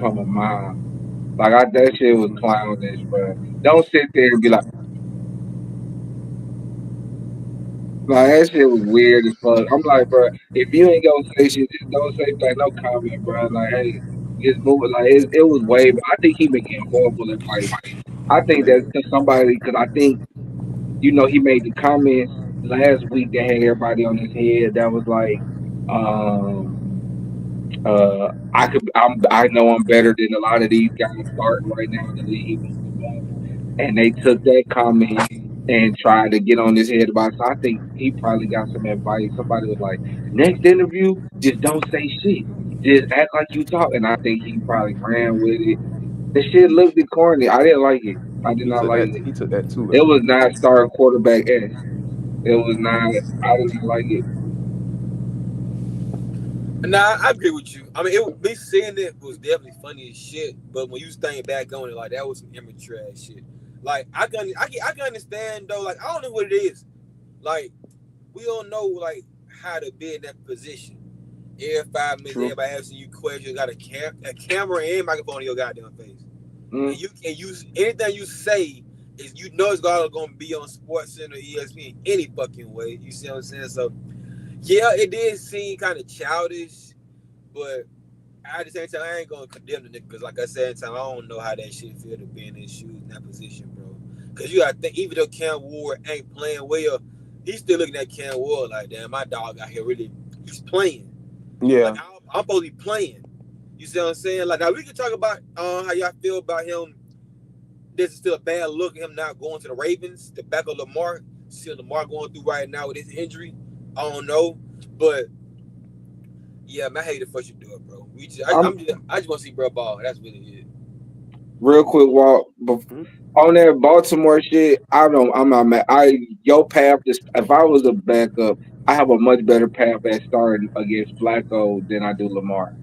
from a mile. That shit was clownish, bro. Don't sit there and be like that shit was weird as fuck. I'm like, bro, if you ain't gonna say shit, just don't say like no comment, bro. Like, hey, just move it. Like it was way. I think he been getting horrible advice. I think that's because I think he made the comment last week that had everybody on his head. That was like, um, I know I'm better than a lot of these guys starting right now in the league, and they took that comment and tried to get on his head about it. So I think he probably got some advice. Somebody was like, next interview, just don't say shit. Just act like you talk. And I think he probably ran with it. The shit looked corny. I didn't like it. I did He not took like that. it. He took that too It well. was not star quarterback S. It was not. I did not like it. Nah, I agree with you. I mean, me seeing it was definitely funny as shit. But when you think back on it, like that was some immature ass shit. Like I can understand though. Like I don't know what it is. Like we don't know like how to be in that position. Every 5 minutes, True. everybody asking you questions. Got a camera and microphone in your goddamn face. Mm. And you anything you say is it's gonna be on Sports Center, ESPN, any fucking way. You see what I'm saying? So yeah, it did seem kind of childish, but at the same time, I ain't gonna condemn the nigga because, like I said, I don't know how that shit feel to be in his shoes in that position, bro. Because you gotta think, even though Cam Ward ain't playing well, he's still looking at Cam Ward like, damn, my dog out here really, he's playing. Like Yeah. I'm supposed to be playing. You see what I'm saying? Like now we can talk about how y'all feel about him. This is still a bad look at him not going to the Ravens, the back of Lamar. See Lamar going through right now with his injury. I don't know, but yeah, man, I hate it for you do it, bro. I'm I just want to see bro ball. That's really it. real quick walk. Mhm. On that Baltimore shit, I'm not mad. Your path is if I was a backup, I have a much better path at starting against Flacco than I do Lamar.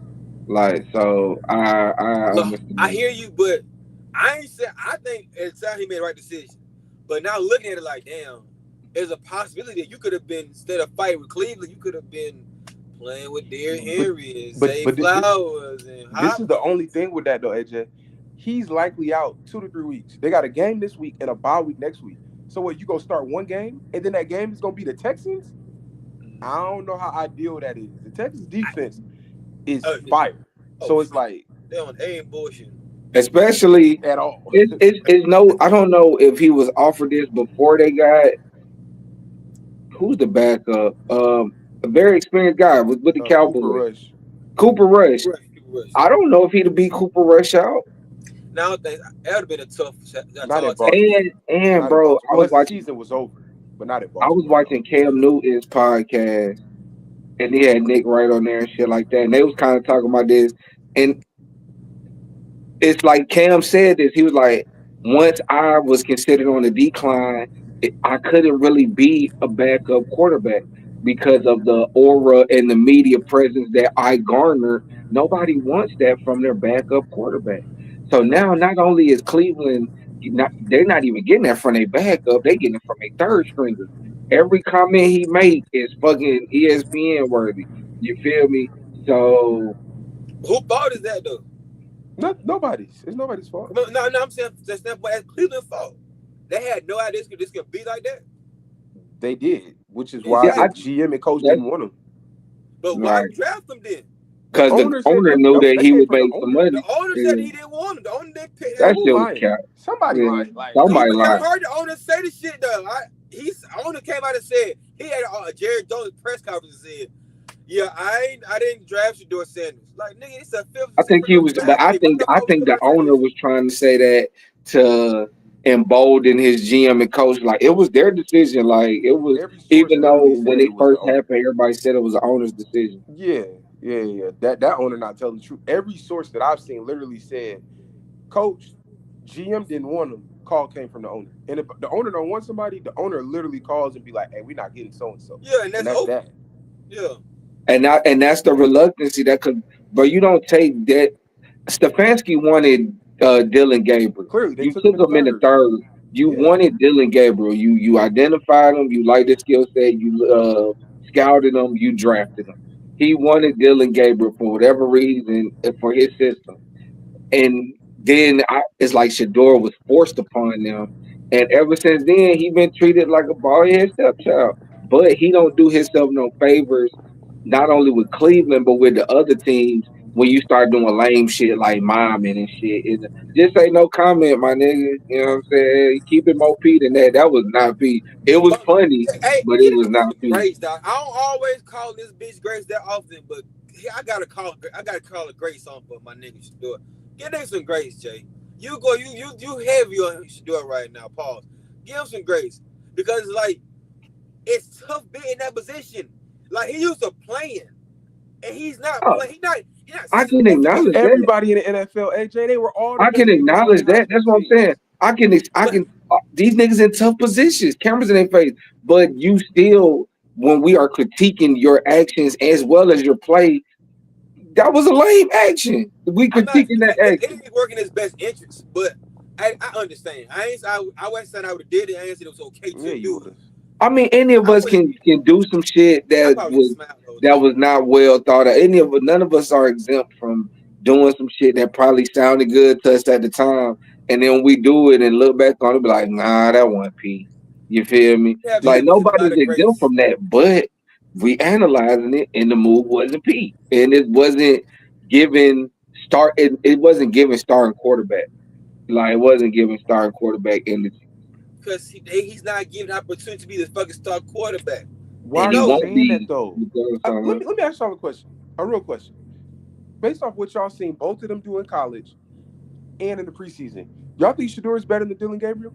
Like so, I Look, I understand. hear you, but I ain't say I think at the time he made the right decision. But now looking at it like, damn, there's a possibility that you could have been instead of fighting with Cleveland, you could have been playing with Derrick But Henry and but Zay but this Flowers and this is the only Hopkins. thing with that though, AJ. He's likely out 2 to 3 weeks. They got a game this week and a bye week next week. So what? You gonna start one game and then that game is gonna be the Texans? I don't know how ideal that is. The Texas defense is Oh, fire. oh So it's shit, like they ain't bullshit. Especially, at all. it's no. I don't know if he was offered this before they got who's the backup. A very experienced guy with the Cooper Cowboys, Rush. Cooper Rush. People rush. I don't know if he'd beat Cooper Rush out. Now I think that would have been a Not tall at task. Baltimore. And Not at bro, Baltimore. Unless the season was over. But not at I was Baltimore. watching Cam Newton's podcast, and he had Nick Wright on there and shit like that, and they was kind of talking about this, and it's like Cam said this. He was like, once I was considered on the decline, I couldn't really be a backup quarterback because of the aura and the media presence that I garnered. Nobody wants that from their backup quarterback. So now, not only is Cleveland, they're not even getting that from their backup, they getting it from a third stringer. Every comment he make is fucking ESPN worthy. You feel me? So Who fault is that though? Nobody's. It's nobody's fault. No, I'm saying that's Cleveland fault. They had no idea this could be like that. They did, which is why yeah, the I Exactly. GM and coach that's didn't want him. But why right. draft them then? The Because the owner said owner that, knew that that he came would from the make some owner. The money. owner said And he didn't want him. The owner didn't pick that Who shit was lying? cap. Somebody Yeah, lying. Like No, somebody but I lied. heard the owner say the shit though. He's owner came out and said he had a Jerry Jones press conference and said, "Yeah, I didn't draft Shador Sanders. Like nigga, it's a fifth, I sixth think he round was, but draft pick. What the I fuck was you think the about to say owner this? was trying to say that to embolden his GM and coach. Like it was their decision. Like it was, every source even literally though when said it it was the first owner. happened, everybody said it was the owner's decision. Yeah, yeah. That owner not telling the truth. Every source that I've seen literally said, Coach, GM didn't want him. Call came from the owner. And if the owner don't want somebody, the owner literally calls and be like, "Hey, we're not getting so and so," Yeah, and and that's that's over. that. Yeah, And that's the reluctancy that could, but you don't take that. Stefanski wanted Dylan Gabriel. Clearly, they You took him took in the him in the third. third. You Yeah, wanted Dylan Gabriel. You identified him. You liked his skill set. You scouted him. You drafted him. He wanted Dylan Gabriel for whatever reason for his system. And then it's like Shador was forced upon them, and ever since then he been treated like a bald head stepchild. But he don't do himself no favors, not only with Cleveland but with the other teams. When you start doing lame shit like miming and shit, just ain't no comment, my nigga. You know what I'm saying? Keep it more P than that. That was not P. It was But funny, hey, but it get was him not some P. Grace, dog. I don't always call this bitch Grace that often, but I gotta call her Grace on for my nigga Shador. Give him some Grace, Jay. You heavy on Shador right now. Pause. Give him some Grace because like it's tough being in that position. Like he used to playing, and he's not Oh, playing. He's not I can It's significant. acknowledge that. everybody in the NFL, AJ. They were all the I best can niggas on their acknowledge high that. school That's what I'm saying. teams. I But can. These niggas in tough positions, cameras in their face, but you still, when we are critiquing your actions as well as your play, that was a lame action. We I'm not. critiquing that It action. didn't work in his best interest, but I understand. I wasn't saying I would have did it. I ain't said it was okay Yeah, to you do would it. have. I mean, any of I us would. can do some shit I probably just smiled the whole that time. was not well thought of. None of us are exempt from doing some shit that probably sounded good to us at the time, and then we do it and look back on it, be like, nah, that wasn't P. You feel me? You have to Like give us a lot nobody's of exempt grace. from that, but we analyzing it, and the move wasn't P, and it wasn't giving it wasn't giving starting quarterback. Like it wasn't giving starting quarterback energy, Because he's not given the opportunity to be the fucking star quarterback. Why He are and he you knows. won't saying that be. though? You know what I'm Let talking me let me ask y'all a question, a real question. Based off what y'all seen both of them do in college and in the preseason, y'all think Shador is better than Dylan Gabriel?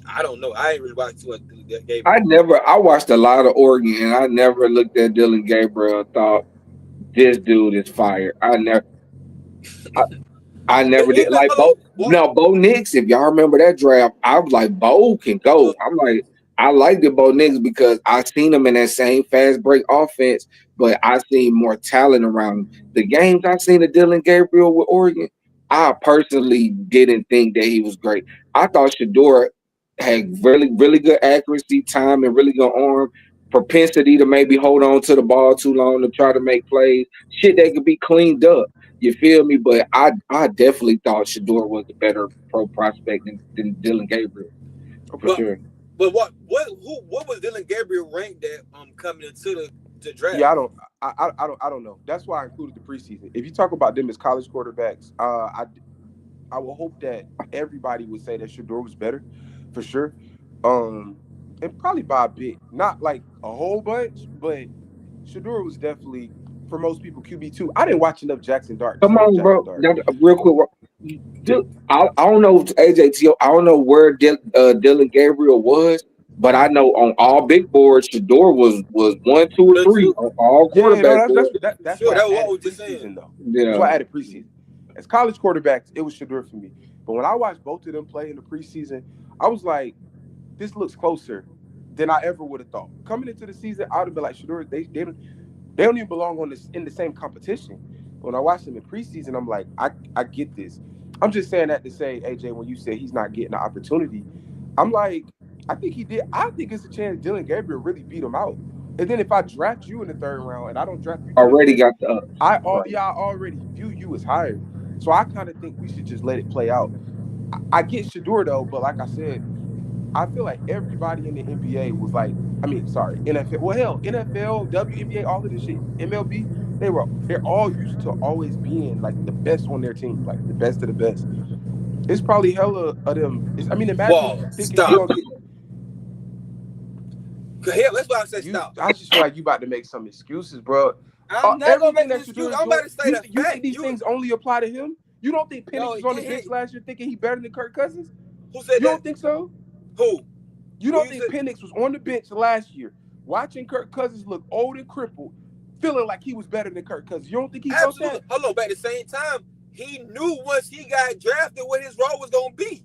I don't know. I ain't really watched too much Gabriel. I watched a lot of Oregon and I never looked at Dylan Gabriel and thought this dude is fire. I never did. He's not. Like Hold Bo, on. What? now Bo Nix, if y'all remember that draft, I was like, Bo can go. Look, I'm like, I liked it, Bo Nix, because I seen him in that same fast break offense, but I seen more talent around him. The games I seen of Dylan Gabriel with Oregon, I personally didn't think that he was great. I thought Shador had really, really good accuracy, time, and really good arm, propensity to maybe hold on to the ball too long to try to make plays, shit that could be cleaned up. You feel me? But I definitely thought Shador was a better pro prospect than Dylan Gabriel for Okay. but sure. what was Dylan Gabriel ranked at coming into the draft? Yeah, I don't know. That's why I included the preseason. If you talk about them as college quarterbacks, I will hope that everybody would say that Shador was better, for sure. Um, and probably by a bit, not like a whole bunch, but Shador was definitely for most people QB2. I didn't watch enough Jackson Dart to Come say it was on, Jackson bro. Dart. Now, real quick, dude, I don't know if AJT. I don't know where Dylan Gabriel was, but I know on all big boards, Shador was one, two, or One or three two? on all Yeah, no, quarterback that's that's boards. that's Sure, why that I was what I added was just saying. preseason though. That's Yeah, why I added preseason. As college quarterbacks, it was Shador for me. But when I watched both of them play in the preseason, I was like, this looks closer than I ever would have thought. Coming into the season, I would have been like, Shador, they don't even belong on this in the same competition. When I watched them in preseason, I'm like, I get this. I'm just saying that to say, AJ, when you said he's not getting the opportunity, I'm like, I think he did. I think it's a chance Dylan Gabriel really beat him out. And then if I draft you in the third round and I don't draft you to the already fifth, got the ups. Right. I already view you as higher. So I kind of think we should just let it play out. I get Shador though, but like I said, I feel like everybody in the NBA was like, I mean, sorry, NFL. Well, hell, NFL, WNBA, all of this shit, MLB, they're all used to always being like the best on their team, like the best of the best. It's probably hella of them. I mean, imagine Wall, thinking you're stop. gonna get Hell, that's why I said you. stop. I just feel like you about to make some excuses, bro. I'm not gonna Everything make an that excuse. Shador is I'm doing, about to say the you think fact. these You things only apply to him? You don't think no, Penix was on the bench last year thinking he better than Kirk Cousins? who said You that? don't think so? Who? You Who don't you think said? Penix was on the bench last year, watching Kirk Cousins look old and crippled, feeling like he was better than Kirk Cousins? You don't think he felt Absolutely. that? Hold on, but at the same time, he knew once he got drafted what his role was gonna be.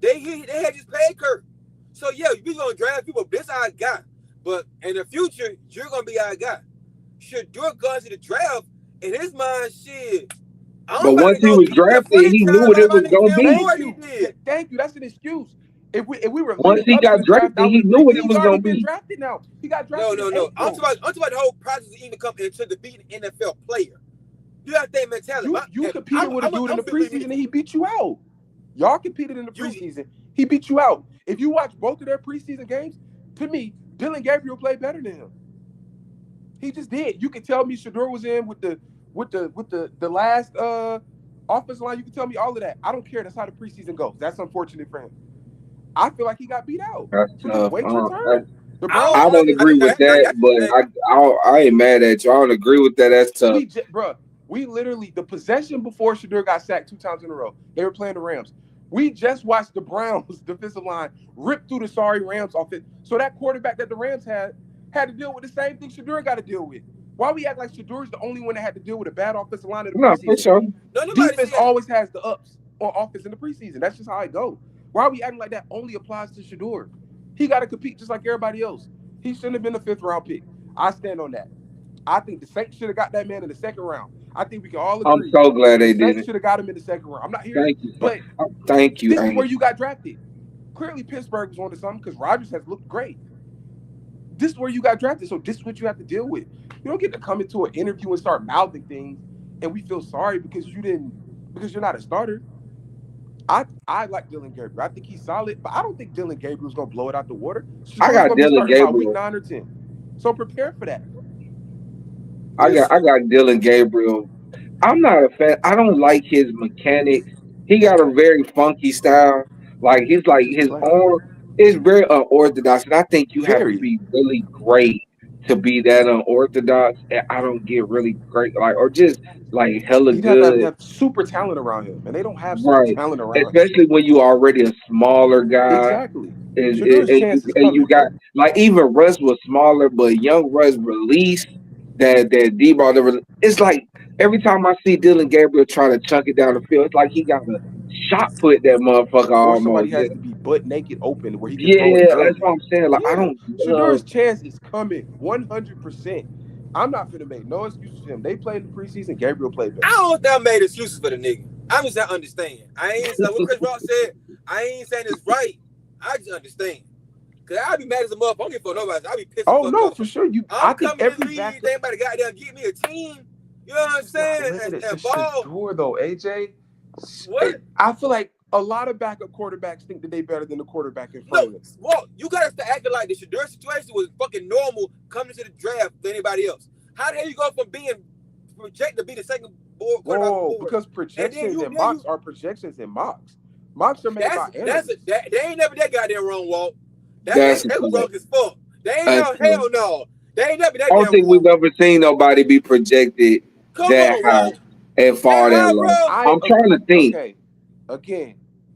They had just paid Kirk. So yeah, we gonna draft people. This our guy. But in the future, you're gonna be our guy. Should Dirk goes to the draft, in his mind, shit. I'm But about once to he go was beat the drafted, he knew franchise what like it my was nigga gonna Cam be. Thank Gordon you. did. Thank you. That's an excuse. If we were Once leading he up to got the draft, I drafted, would he knew agree. what But it he's was already gonna been be. drafted now. He got No, drafted in no, no. I'm April. talking about the whole process to even come into the being an NFL player. You got to think mentality. You competed with a dude in the preseason and you. he beat you out. Y'all competed in the preseason. He beat you out. If you watch both of their preseason games, to me, Dylan Gabriel played better than him. He just did. You can tell me Shedeur was in with the last offensive line. You can tell me all of that. I don't care. That's how the preseason goes. That's unfortunate for him. I feel like he got beat out. That's So just tough. wait your turn. The I Browns. I don't agree with that, but I ain't mad at you. I don't agree with that. That's tough. We literally, the possession before Shedeur got sacked 2 times in a row, they were playing the Rams. We just watched the Browns defensive line rip through the sorry Rams offense. So that quarterback that the Rams had to deal with the same thing Shedeur got to deal with. Why we act like Shadeur's the only one that had to deal with a bad offensive line in the No, preseason? for sure. Defense always has the ups on offense in the preseason. That's just how it goes. Why are we acting like that only applies to Shedeur? He got to compete just like everybody else. He shouldn't have been a 5th-round pick. I stand on that. I think the Saints should have got that man in the 2nd round. I think we can all agree. I'm so glad they the did Saints it. should have got him in the 2nd round. I'm not here. Thank you. But thank you. This is where you got drafted. Clearly, Pittsburgh was onto something because Rodgers has looked great. This is where you got drafted. So this is what you have to deal with. You don't get to come into an interview and start mouthing things, and we feel sorry because you're not a starter. I like Dylan Gabriel. I think he's solid, but I don't think Dylan Gabriel's gonna blow it out the water. I got Dylan Gabriel by week 9 or 10. So prepare for that. I got Dylan Gabriel. I'm not a fan. I don't like his mechanics. He got a very funky style. Like his arm is very unorthodox, and I think you have to be really great to be that unorthodox. And I don't get really great, or just hella You'd good. Have to have super talent around him, and they don't have super Right, talent around especially him. when you already a smaller guy. Exactly. And and you got even Russ was smaller, but young Russ released that D-ball. It's like every time I see Dylan Gabriel try to chunk it down the field, it's like he got a shot put that motherfucker or almost. somebody has to be butt naked open where he can throw it early. That's what I'm saying. Like I don't. Shadeur's chance is coming 100%. I'm not gonna make no excuses for him. They played in the preseason. Gabriel played better. I don't think I made excuses for the nigga. I'm just not understand. I ain't saying what Chris Rock said. I ain't saying it's right. I just understand. Cause I be mad as a motherfucker. I don't give for nobody. I be pissed. Oh no, off. for sure. I think every league, anybody got there, get me a team. You know what I'm saying? And ball. Sure though, AJ. What? I feel like a lot of backup quarterbacks think that they better than the quarterback in front of them. Well, you gotta start acting like the Shedeur situation was fucking normal coming to the draft than anybody else. How the hell you go from being projected to be the second board quarterback? Whoa, because projections and mocks are projections and mocks. Mocks are made by analysts. They ain't never that goddamn wrong, Walt. That's wrong as fuck. They ain't hell no. They ain't never that. I don't think we've ever seen nobody be projected that high and fall that low. I'm trying to think. Okay, again,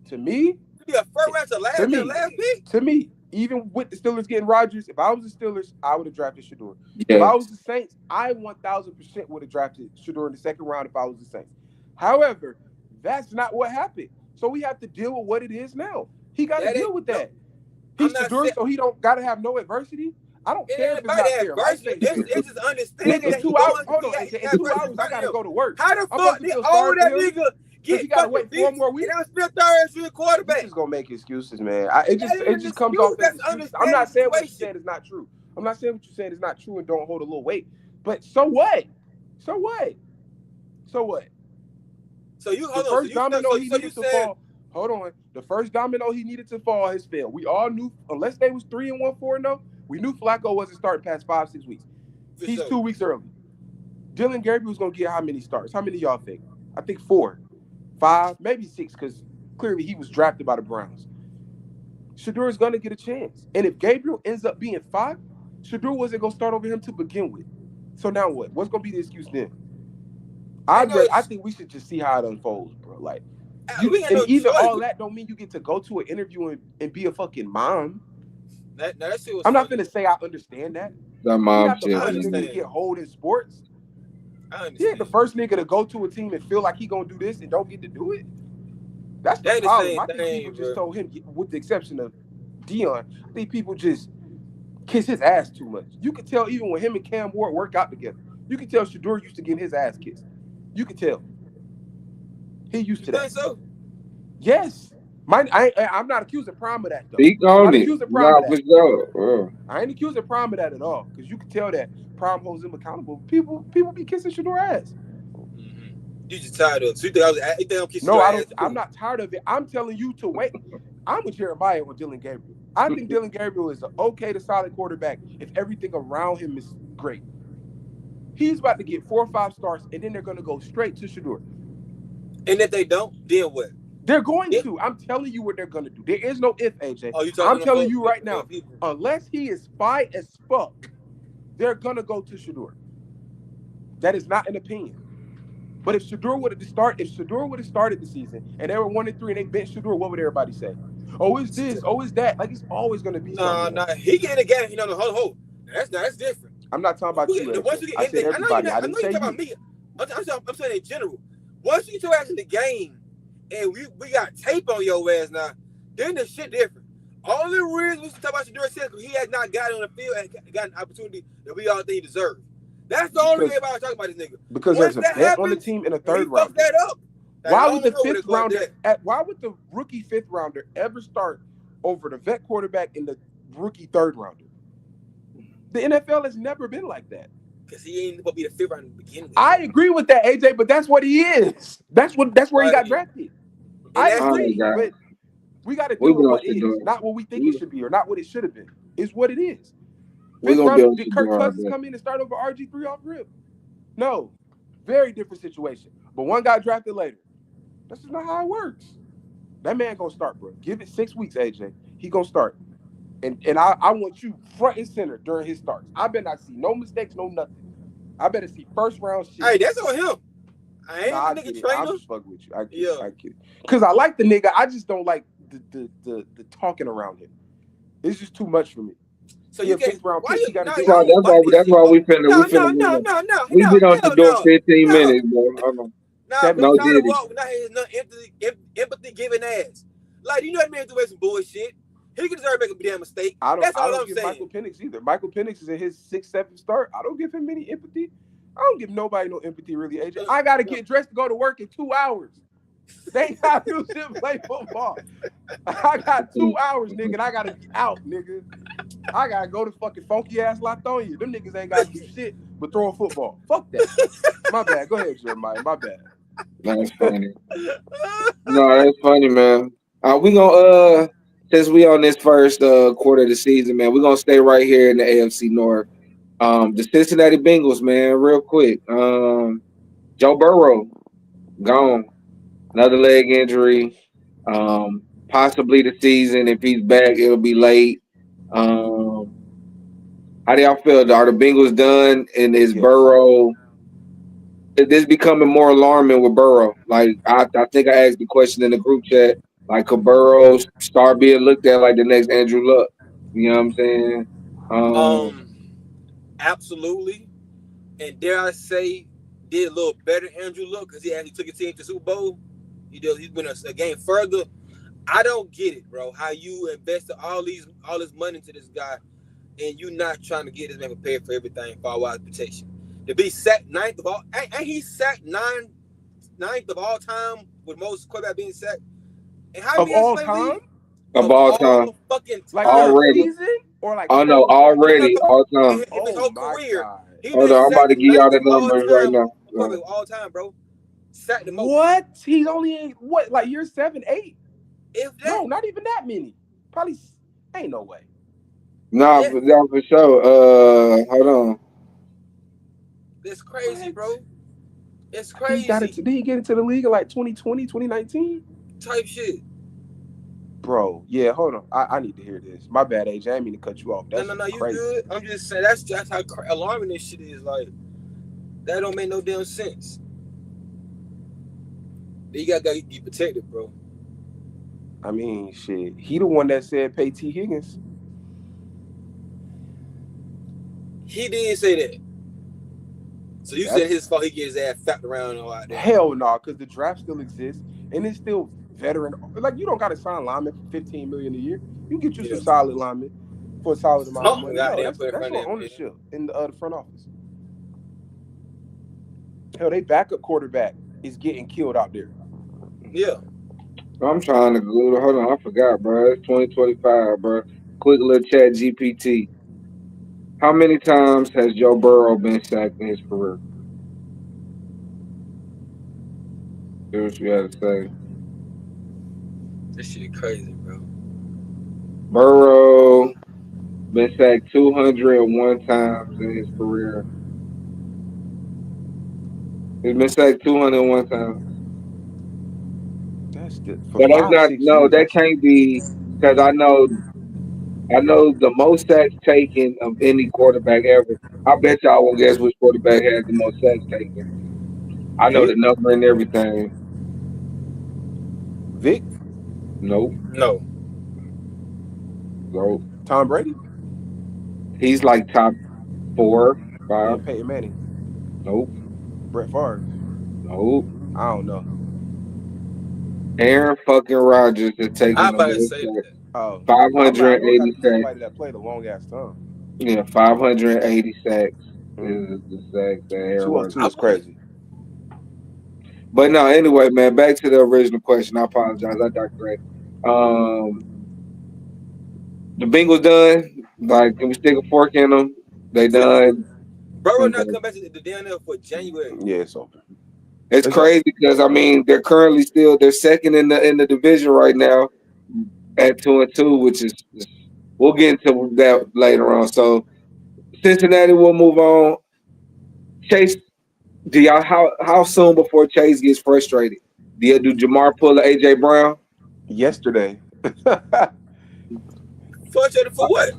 to me, be a first round to last pick. To me, even with the Steelers getting Rodgers, if I was the Steelers, I would have drafted Shedeur. Yeah. If I was the Saints, I 1,000% would have drafted Shedeur in the 2nd round if I was the Saints. However, that's not what happened. So we have to deal with what it is now. He got to deal with that. He's Shedeur, so he don't got to have no adversity. I don't care if it's not fair. It's just understanding. Nigga, 2 hours. Hold on. In 2 hours, I got to go to work. How the fuck did all that nigga get? You got to wait 4 more weeks. And I'm still third string quarterback. This is gonna make excuses, man. It just comes off as excuses. I'm not saying what you said is not true. I'm not saying what you said is not true and don't hold a little weight. But so what? So what? So what? So you the first domino he needed to fall. Hold on. The first domino he needed to fall has failed. We all knew, unless they was 3-1, 4-0, we knew Flacco wasn't starting past 5-6 weeks. He's 2 weeks early. Dylan Gabriel's gonna get how many starts? How many y'all think? I think 4, 5, maybe 6, because clearly he was drafted by the Browns. Shedeur is gonna get a chance. And if Gabriel ends up being 5, Shedeur wasn't gonna start over him to begin with. So now what? What's gonna be the excuse then? I think we should just see how it unfolds, bro. Like, all that don't mean you get to go to an interview and be a fucking mom. I'm not gonna say I understand that. That mom not the first nigga to get hold in sports. I understand. Yeah, the first nigga to go to a team and feel like he gonna do this and don't get to do it. That's the problem. I think people just told him, with the exception of Dion, I think people just kiss his ass too much. You can tell even when him and Cam Ward work out together. You can tell Shedeur used to getting his ass kissed. You can tell. He used to that. Think so? Yes. I'm not accusing Prime of that, though. Speak on it. I ain't accusing Prime of that at all, because you can tell that Prime holds him accountable. People be kissing Shedeur ass. Mm-hmm. You just tired of it. So you think you think I'm kissing No, your I ass don't. I'm too? not tired of it. I'm telling you to wait. I'm with Jeremiah on Dylan Gabriel. I think Dylan Gabriel is an okay to solid quarterback if everything around him is great. He's about to get 4 or 5 starts, and then they're going to go straight to Shador. And if they don't, then what? They're going If, to. I'm telling you what they're going to do. There is no if, AJ. oh, you talking I'm to telling folks? you right Yeah, now, people. unless he is fine as fuck, they're going to go to Shador. That is not an opinion. But if Shador would have started the season and they were 1-3 and they benched Shador, what would everybody say? Oh, it's this. Oh, it's that. Like it's always going to be something Nah, with him. nah. He get in the game. You know, the whole. That's different. I'm not talking about you, Once AJ. you get I in said the, I know you're everybody. not. I I didn't know you're say talking you. about me. I'm saying in general. Once you get your ass in the game, and we got tape on your ass now, then the shit different. Only reason we should talk about Shador Sanders, he has not gotten on the field and got an opportunity that we all think he deserves. That's the only reason Because everybody talking about this nigga. because Once there's a that vet on the happens, team and a and he third fucks rounder. that up, like, I Why would don't the know where they're fifth going rounder there. why would the rookie fifth rounder ever start over the vet quarterback and the rookie third rounder? The NFL has never been like that. Because he ain't supposed to be the fifth round to begin with. I agree with that, AJ, but that's what he is. That's where he got Like, drafted. and I that's Oh my agree, God. but we got to We're deal with gonna what do is, not what we think it it. should be or not what it should have been. It's what it is. We're Fifth gonna be rounder, able did to do Kirk our Cousins best. come in and start over RG3 off rip? No. Very different situation. But one got drafted later. That's just not how it works. That man gonna start, bro. Give it 6 weeks, AJ. He gonna start. And I want you front and center during his starts. I better not see no mistakes, no nothing. I better see first round shit. hey, that's on him. I Nah, ain't I the nigga get it. I'm trainer. just fucking with you. I get it. Yeah. I get it. Because I like the nigga. I just don't like the talking around him. It's just too much for me. So He you a can fifth round why pick. you He got to no, get I So paid. don't buy this that's shit, why bro. we No, finna no, move no, on. no, no, We no, been on hell Shador no. 15 No. minutes, bro. Hold on. Nah, Seven. because No I'm tired of diddy. walking out here no empathy giving ass. Like, you know that man do some bullshit. He can deserve to make a damn mistake. That's I all don't I'm give saying. Michael Penix either. Michael Penix is in his 6th, 7th start. I don't give him any empathy. I don't give nobody no empathy, really, AJ. I got to get dressed to go to work in 2 hours. They ain't got to do shit to play football. I got 2 hours, nigga, and I got to be out, nigga. I got to go to fucking funky ass Latonia. Them niggas ain't got to do shit but throw a football. Fuck that. My bad. Go ahead, Jeremiah. My bad. That's funny. No, that's funny, man. We gonna since we on this first quarter of the season, man, we're gonna stay right here in the AFC North. The Cincinnati Bengals, man, real quick. Joe Burrow gone, another leg injury. Possibly the season. If he's back, it'll be late. Um, how do y'all feel? Are the Bengals done? And is Yes. Burrow? Is this becoming more alarming with Burrow? Like I think I asked the question in the group chat. Like, could Burrow start being looked at like the next Andrew Luck? You know what I'm saying? Um, Um, absolutely. And dare I say, did a little better than Andrew Luck because he actually took his team to Super Bowl. He's been a game further. I don't get it, bro. How you invested all this money into this guy and you not trying to get this man prepared for everything for our protection. To be sacked ninth of all, ain't he sacked ninth of all time with most quarterback being sacked? And how Of many years all play time? league? of Of all time, all fucking Like for a time. already. season? Or like Oh no, total starts? No, no, already, no. all time. If his Oh whole my career, God. he Hold been on, I'm about sacked to the give y'all ninth the of all numbers right time, now. quarterback of all time, bro. Sacked the most. What? He's only in what, like year 7, 8? If that, No, not even that many. Probably ain't no way. Nah, if for sure. Hold on. it's crazy, What? bro. It's I think he got it. crazy Did he get into the league in like 2020, 2019? type shit. Bro, yeah, hold on. I need to hear this. My bad, AJ. I didn't mean to cut you off. No, That no, shit no. You crazy. good? I'm just saying that's how alarming this shit is. Like that don't make no damn sense. You gotta be protected, bro. I mean, shit. He the one that said pay T. Higgins. He did say that. So you said That's his fault. He gets his ass fapped around and all out there. hell no, because the draft still exists and it's still veteran. Like you don't got to sign linemen for 15 million a year. You can get you some Yeah. solid linemen for a solid amount of Something money. No, goddamn that's put in that's front of on him, man. ownership in the front office. Hell, they backup quarterback is getting killed out there. Yeah. I'm trying to Google. Hold on, I forgot, bro. It's 2025, bro. Quick little chat GPT. How many times has Joe Burrow been sacked in his career? See what you got to say. This shit crazy, bro. Burrow been sacked 201 times in his career. He's been sacked 201 times. That's the, for But that's five, not, six no, years. that That's can't be, because I know the most sacks taken of any quarterback ever. I bet y'all won't guess which quarterback has the most sacks taken. I know the Vic. number and everything. Vic. Nope, No. nope. Tom Brady. He's like top four, five. Then Peyton Manning. Nope, Brett Favre. nope. I don't know. Aaron fucking Rodgers is I taking the about to most say sacks. that. Oh, I know it got 580 to be sacks. somebody that played a long ass time. Yeah, 580 sacks Mm. is the sacks that Aaron Rodgers. 202 I is want. crazy. But no, anyway, man, back to the original question. I apologize. I digress. Um, the Bengals done. Like, can we stick a fork in them? They Yeah, done. Burrow not Okay. come back to the down there for January. Yeah, it's over. It's It's over. crazy because I mean they're second in the division right now at 2-2, which is we'll get into that later on. So Cincinnati will move on. Chase, do y'all how soon before Chase gets frustrated? Do Jamar pull a AJ Brown? Yesterday. Frustrated for what?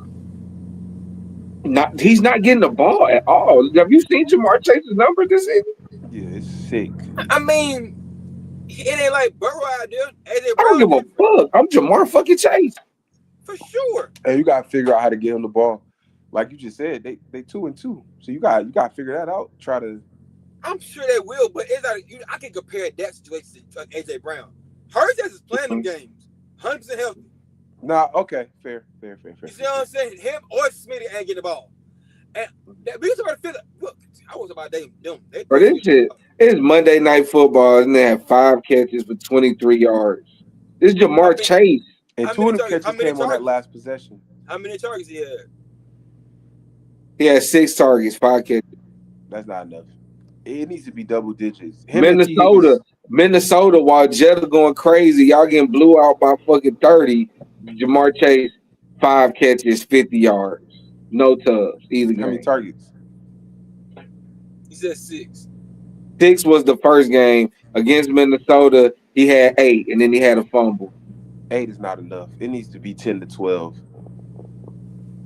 Not he's not getting the ball at all. Have you seen Jamar Chase's numbers this season? Yeah, it's sick. I mean, it ain't like Burrow out there. AJ I don't Brown give a different fuck. I'm Jamar fucking Chase. for sure. And you gotta figure out how to get him the ball. Like you just said, they 2-2. So you gotta figure that out. Try to. I'm sure they will, but it's like I can compare that situation to AJ Brown. Hurts is playing them games, 100% healthy. Nah, okay, fair, You see fair, what I'm fair. saying? Him or Smitty ain't getting the ball. And that because somebody feel it. Look, I was about them. They Or supposed to this get the shit ball. is Monday Night Football and they have 5 catches for 23 yards. This is How Jamar many? Chase. And How two many of them targets? How catches many came on that targets? last possession. How many targets he had? He has 6 targets, 5 catches. That's not enough. It needs to be double digits. Him and T. Minnesota, Higgins. Minnesota, while Jetta going crazy, y'all getting blew out by fucking 30. Jamar Chase, 5 catches, 50 yards. No tubs, either How many game. targets? He said 6. 6 was the first game. Against Minnesota, he had 8, and then he had a fumble. 8 is not enough. It needs to be 10 to 12.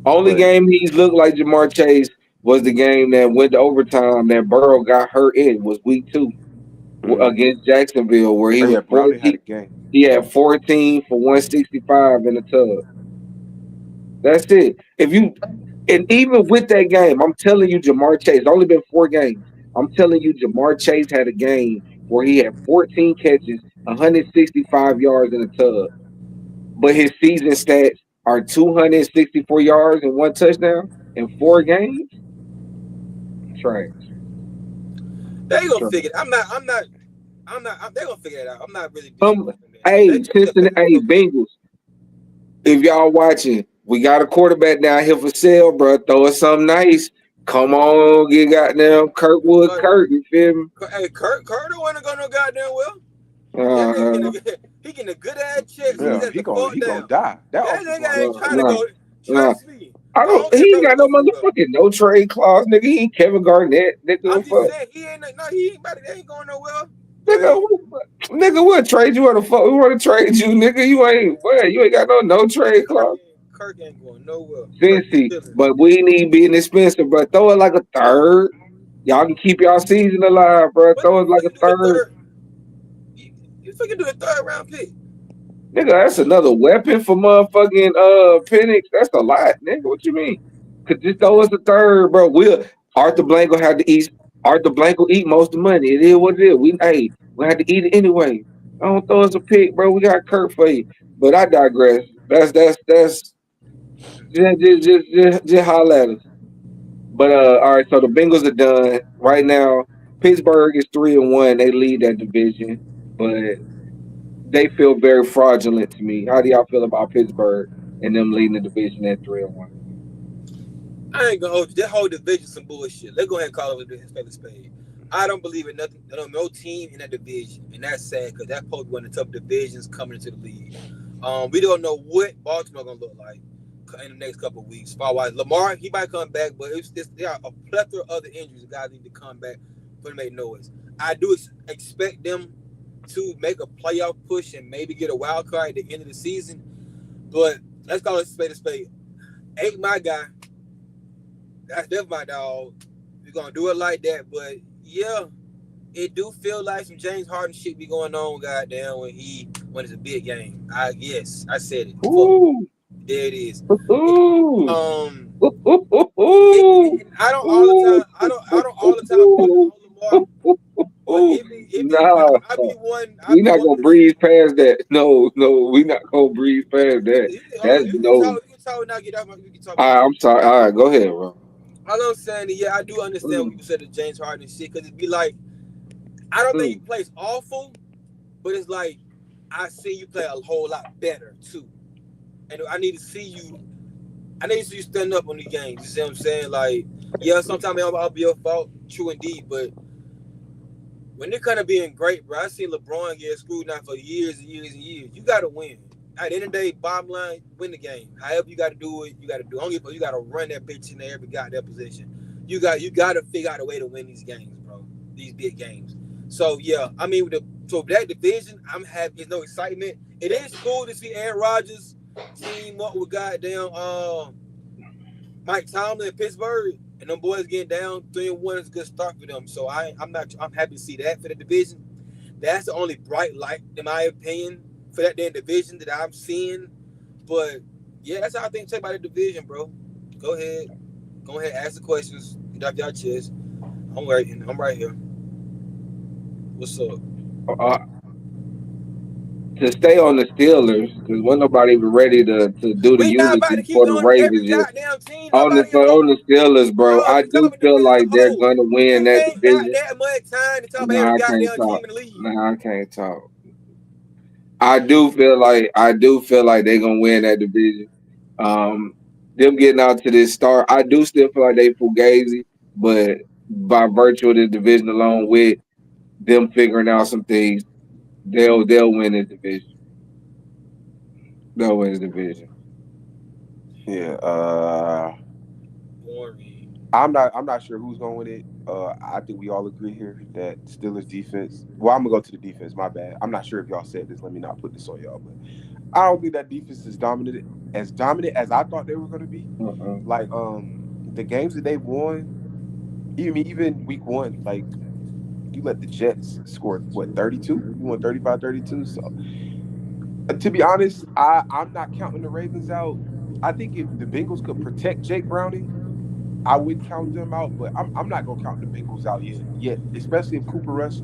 Only But game he's looked like Jamar Chase was the game that went to overtime that Burrow got hurt in, was week 2 mm. against Jacksonville, where he Oh was yeah, Browning had 14. a game. He had 14 for 165 in the tub. That's it. If you and even with that game, I'm telling you, Jamar Chase. It's only been 4 games. I'm telling you, Jamar Chase had a game where he had 14 catches, 165 yards in the tub. But his season stats are 264 yards and 1 touchdown in 4 games. Trash. They gonna Trash. figure it. They gonna figure it out. I'm not really Um, disappointed, man. They hey, just a baby Cincinnati Burrow game. Bengals. If y'all watching, we got a quarterback down here for sale, bro. Throw us something nice. Come on, get goddamn Kirkwood But Kirk. You feel me? hey, Kurt don't wanna go no goddamn well. That nigga Uh, he getting a good ass check, so he Yeah, got he the gonna fuck he gonna down. die. That That offensive nigga line is ain't no, trying to no, trash. go. no. Trust me. I I don't. don't He care ain't where we got no go for bro. motherfucking no trade clause, nigga. He ain't Kevin Garnett, I'm nigga. just Fuck, saying he ain't no he ain't about it. They ain't going nowhere. nigga. But Nigga, we'll trade you. What the fuck? We want to trade you, nigga. You ain't. What? You ain't got no trade clause. Kirk ain't going nowhere. Kirk Fancy, chilling. but we need being expensive, bro. Throw it like a third. Y'all can keep y'all season alive, bro. What Throw the it like fuck a you do the third. third? You fucking do a third round pick. Nigga, that's another weapon for motherfucking Penix. That's a lot, nigga. What you mean? Could just throw us a third, bro. We'll Arthur Blank have to eat. Arthur Blank will eat most of the money. It is what it is. We had to eat it anyway. Don't throw us a pick, bro. We got Kurt for you. But I digress. That's just holler at us. But all right. So the Bengals are done right now. Pittsburgh is 3-1. They lead that division, but they feel very fraudulent to me. How do y'all feel about Pittsburgh and them leading the division at 3-1? I ain't gonna hold you. That whole division some bullshit. Let's go ahead and call it a spade a spade. I don't believe in nothing. No team in that division, and that's sad because that's supposed to be one of the tough divisions coming into the league. We don't know what Baltimore gonna look like in the next couple of weeks. Far wise, Lamar he might come back, but there are a plethora of other injuries. The guys need to come back for to make noise. I do expect them to make a playoff push and maybe get a wild card at the end of the season. But let's call it spade a spade. Ain't my guy. That's my dog. We're gonna do it like that. But yeah, it do feel like some James Harden shit be going on, goddamn, when it's a big game. I said it. Fuck. Ooh, There it is. And, ooh, um, ooh, ooh, ooh, I don't all the ooh, time. I don't all the time put it on Lamar, but ooh. it be Nah, I be one. I we be not one gonna of them. breeze past that. No, no, we not gonna breeze past that. Hold That's on, no. you can talk now. Get out. You can talk All my right, shit. I'm sorry. All right, go ahead, bro. All I'm saying is, yeah, I do understand what Mm, people said to James Harden and shit, because it be like, I don't think he mm. plays awful, but it's like, I see you play a whole lot better, too. And I need to see you, I need to see you stand up on the games. You see what I'm saying? Like, yeah, sometimes I'll be your fault, true indeed, but when they're kind of being great, bro, I seen LeBron get screwed now for years and years and years. You got to win. At the end of the day, bottom line, win the game. However you got to do it, you got to do it. You got to run that bitch in every goddamn position. You got to figure out a way to win these games, bro. These big games. So yeah, I mean, with that division, I'm happy. There's no excitement. It is cool to see Aaron Rodgers team up with goddamn Mike Tomlin in Pittsburgh, and them boys getting down 3-1 is a good start for them. So I'm happy to see that for the division. That's the only bright light, in my opinion, for that damn division that I'm seeing. But yeah, that's how I think. Check about the division, bro. Go ahead, ask the questions. Get off your chest. I'm waiting. I'm right here. What's up? Uh, to stay on the Steelers, because wasn't nobody even ready to do the We not about to eulogy keep for the going every Ravens yet. goddamn team. Nobody can On talk. the Steelers, bro, Dog, I we talking do about the feel division as like a they're whole. gonna win It that ain't got division. that much time to talk about every Nah, I can't goddamn talk. team in the league. Nah, I can't talk. I do feel like they're gonna win that division. Um, them getting out to this start, I do still feel like they fugazi, but by virtue of this division alone, with them figuring out some things, they'll win this division. They'll win this division. Yeah. Boring. I'm not sure who's going to win it. I think we all agree here that Steelers defense. Well, I'm gonna go to the defense. My bad. I'm not sure if y'all said this. Let me not put this on y'all, but I don't think that defense is dominant as I thought they were going to be. Uh-uh. Like the games that they've won, even week one, like you let the Jets score what 32? You won 35-32. So to be honest, I'm not counting the Ravens out. I think if the Bengals could protect Jake Browning, I would count them out, but I'm not gonna count the Bengals out yet, especially if Cooper Rush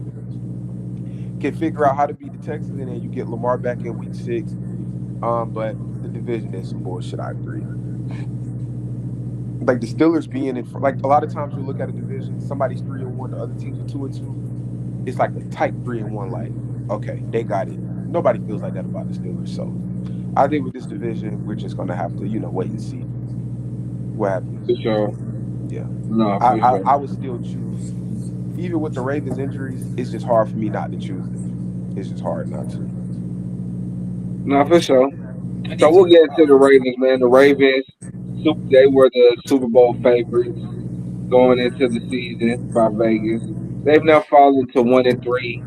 can figure out how to beat the Texans and then you get Lamar back in week 6. But the division is some bullshit. I agree. Like the Steelers being in, like a lot of times you look at a division, somebody's 3-1, the other teams are 2-2. It's like a tight 3-1. Like, okay, they got it. Nobody feels like that about the Steelers. So I think with this division, we're just gonna have to, wait and see what For happens. sure. Yeah, No, I for I, sure. I would still choose, even with the Ravens injuries. It's just hard for me not to choose them. It's just hard not to. No, for sure. I So need we'll you to get into the pause. Ravens, man. The Ravens, they were the Super Bowl favorites going into the season by Vegas. They've now fallen to 1-3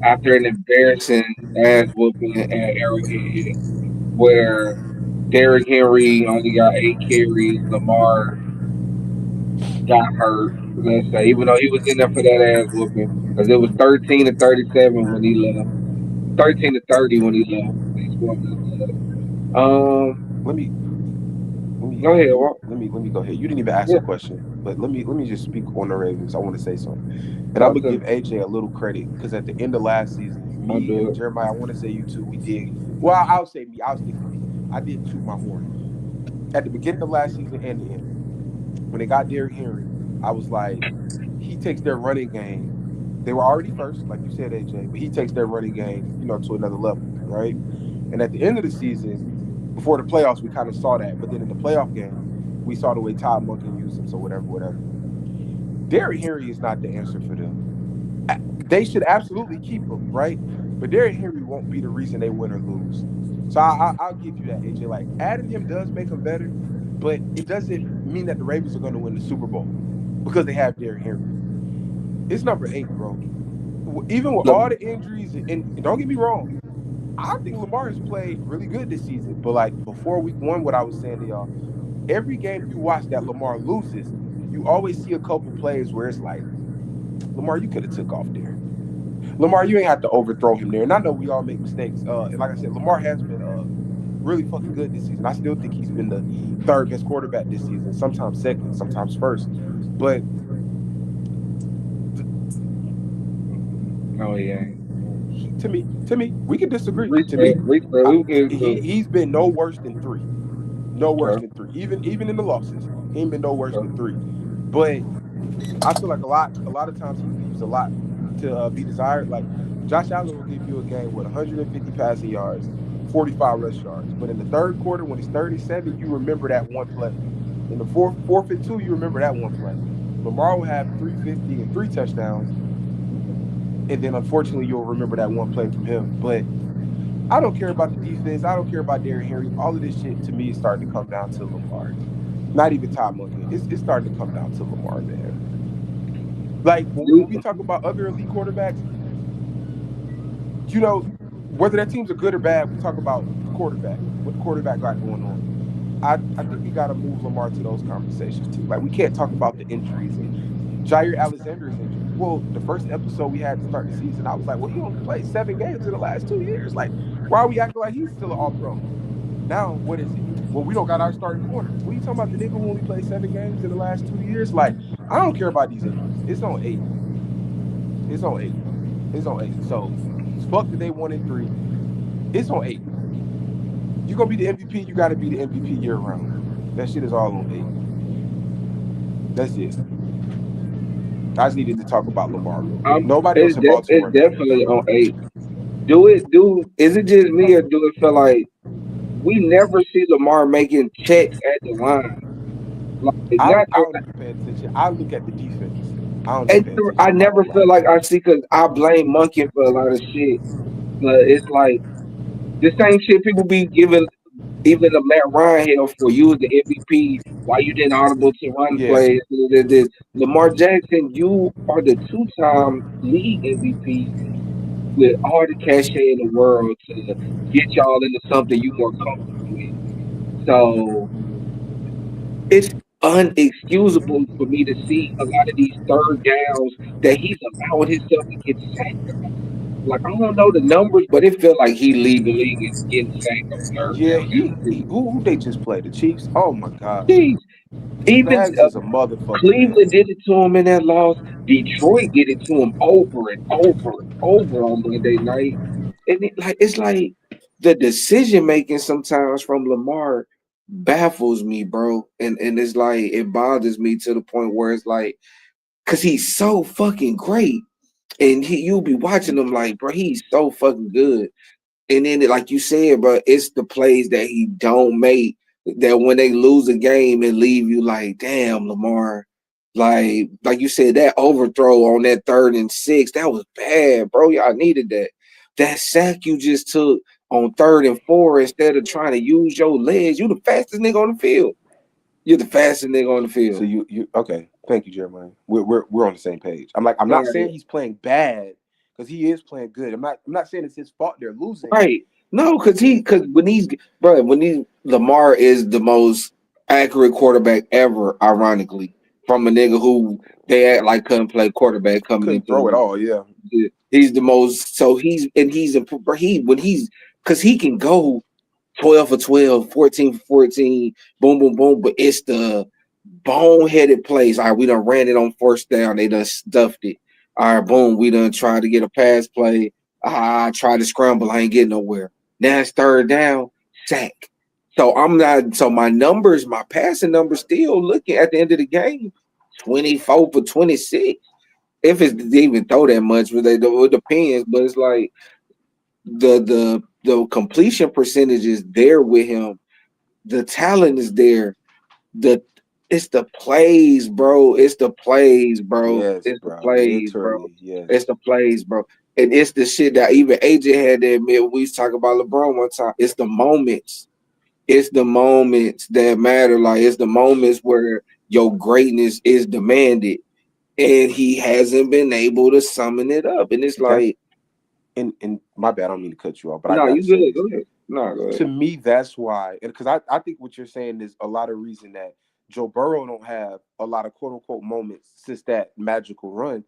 after an embarrassing ass whooping at Arrowhead, where Derrick Henry only got 8 carries. Lamar got hurt. Let's say, even though he was in there for that ass whooping, because it was 13-37 when he left, 13-30 when he left. They scored that. Let me let me Go ahead. What? let me go ahead. You didn't even ask Yeah, a question, but let me just speak on the Ravens. I want to say something, and I'm talk gonna to me. give AJ a little credit because at the end of last season, I'll me do and it. Jeremiah, I want to say you too. We did well. I'll say me. I'll stick with me. I did toot my horn at the beginning of last season and the end. When they got Derrick Henry, I was like, he takes their running game. They were already first, like you said, AJ, but he takes their running game, to another level, right? And at the end of the season, before the playoffs, we kind of saw that. But then in the playoff game, we saw the way Todd Monken used him. So whatever, whatever. Derrick Henry is not the answer for them. they should absolutely keep him, right? But Derrick Henry won't be the reason they win or lose. So I'll give you that, AJ. Like adding him does make him better, but it doesn't mean that the Ravens are going to win the Super Bowl because they have Derrick Henry. It's number 8, bro. Even with all Look, the injuries, and don't get me wrong, I think Lamar has played really good this season. But like before week 1, what I was saying to y'all, every game you watch that Lamar loses, you always see a couple plays where it's like, Lamar, you could have took off there. Lamar, you ain't have to overthrow him there. And I know we all make mistakes. And like I said, Lamar has been really fucking good this season. I still think he's been the third best quarterback this season, sometimes second, sometimes first. But no, he ain't. to me, we can disagree. To Respect, me, respect. I, We can get to he's been no worse than 3. No worse okay, than 3. Even in the losses, he ain't been no worse than okay. 3. But I feel like a lot of times he leaves a lot to be desired. Like Josh Allen will give you a game with 150 passing yards, 45 rush yards. But in the third quarter, when it's 37, you remember that one play. In the fourth and 2, you remember that one play. Lamar will have 350 and 3 touchdowns, and then unfortunately you'll remember that one play from him. But I don't care about the defense. I don't care about Derrick Henry. All of this shit to me is starting to come down to Lamar. Not even Todd Monken. It's starting to come down to Lamar, man. Like when we talk about other elite quarterbacks, whether that teams are good or bad, we talk about the quarterback, what the quarterback got going on. I think we got to move Lamar to those conversations too. Like we can't talk about the injuries and Jair Alexander is injured. Well, the first episode we had to start the season, I was like, well, he only played 7 games in the last 2 years. Like, why are we acting like he's still an all pro? Now, what is it? Well, we don't got our starting corner. What are you talking about? The nigga who only played 7 games in the last 2 years? Like, I don't care about these injuries. It's on 8. It's on 8. It's on 8. So fuck that they 1-3. It's on 8. You're gonna be the MVP, you gotta be the MVP year round. That shit is all on 8. That's it. I just needed to talk about Lamar real quick. Nobody else in It's Baltimore matters. definitely on 8. Is it just me or do it feel like we never see Lamar making checks at the line? Like not I don't even pay attention. I look at the defense. I don't even and pay attention I to Lamar never a feel lot. like I see because I blame Monkey for a lot of shit. But it's like the same shit people be giving even the Matt Ryan hell for you was the MVP. Why you didn't audible to run Yeah. plays? This. Lamar Jackson, you are the 2-time league MVP with all the cachet in the world to get y'all into something you more comfortable with. So it's unexcusable for me to see a lot of these third downs that he's allowing himself to get sacked. Like I don't know the numbers, but it feels like he lead the league in getting sacked on third Yeah, down. who they just played? The Chiefs? Oh my God. Jeez, even Spags is a motherfucker, man. Cleveland did it to him in that loss. Detroit did it to him over and over and over on Monday night. And it's like the decision making sometimes from Lamar baffles me, bro. And it's like it bothers me to the point where it's like, cause he's so fucking great. And you'll be watching him like, bro, he's so fucking good. And then, like you said, bro, it's the plays that he don't make that when they lose a game and leave you like, damn, Lamar. Like you said, that overthrow on that 3rd and 6, that was bad, bro. Y'all needed that. That sack you just took on 3rd and 4 instead of trying to use your legs. You the fastest nigga on the field. You're the fastest nigga on the So field. you okay? Thank you, Jeremiah. We're on the same page. I'm All not saying right. he's playing bad because he is playing good. I'm not saying it's his fault they're losing. Right. No, because when he's Lamar is the most accurate quarterback ever, ironically, from a nigga who they act like couldn't play quarterback coming Couldn't into the throw it league. all. Yeah. He's the most so he's a when he's because he can go 12 for 12, 14 for 14, boom, boom, boom, but it's the boneheaded plays. All right, we done ran it on 1st down. They done stuffed it. All right, boom, we done tried to get a pass play. I tried to scramble. I ain't getting nowhere. Now it's 3rd down, sack. So I'm not. So my passing numbers, still looking at the end of the game, 24 for 26. If it's they even throw that much, but it depends. But it's like the completion percentage is there with him. The talent is there. The It's the plays, bro. It's the plays, bro. Yes, It's the bro. plays, bro. Literally, It's yes. the plays, bro. And it's the shit that even AJ had to admit when we was talking about LeBron one time. It's the moments. It's the moments that matter. Like it's the moments where your greatness is demanded. And he hasn't been able to summon it up. And it's That like, and my bad. I don't mean to cut you off, but I no, gotta you say good. this. Go ahead. No, go ahead. To me, that's why, and because I think what you're saying is a lot of reason that Joe Burrow don't have a lot of quote unquote moments since that magical run.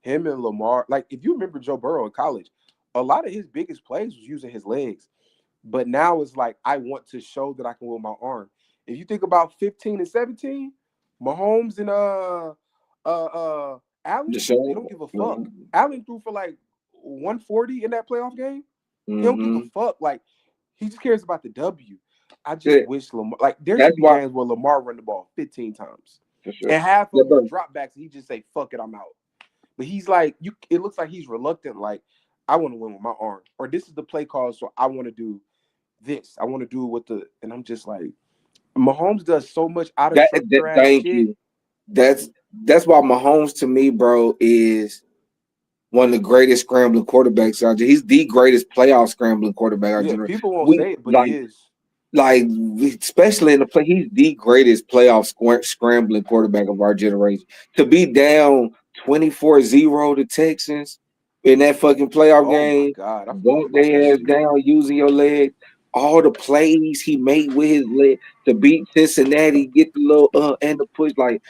Him and Lamar, like if you remember Joe Burrow in college, a lot of his biggest plays was using his legs. But now it's like I want to show that I can with my arm. If you think about 15 and 17, Mahomes and The Allen, they show. don't give a fuck. Allen threw for like 140 in that playoff game. He don't give a Mm-hmm. fuck. Like he just cares about the W. I just wish Lamar like there That's should be why, games where Lamar run the ball 15 times. for sure. And half Yeah, of them are bro. dropbacks, and he just say, fuck it, I'm out. But he's like, you it looks like he's reluctant, like, I want to win with my arm. Or this is the play call, so I want to do this. I want to do it with the and I'm just like, Mahomes does so much out of structure ass Thank shit. you. That's why Mahomes to me, bro, is one of the greatest scrambling quarterbacks out there. He's the greatest playoff scrambling quarterback out Yeah, there. people won't We say it, but he is. like especially in the play, he's the greatest playoff scrambling quarterback of our generation. To be down 24-0 to Texans in that fucking playoff Oh my game, God, I forgot walk about that their ass shit. down using your leg, all the plays he made with his leg to beat Cincinnati, get the little and the push. Like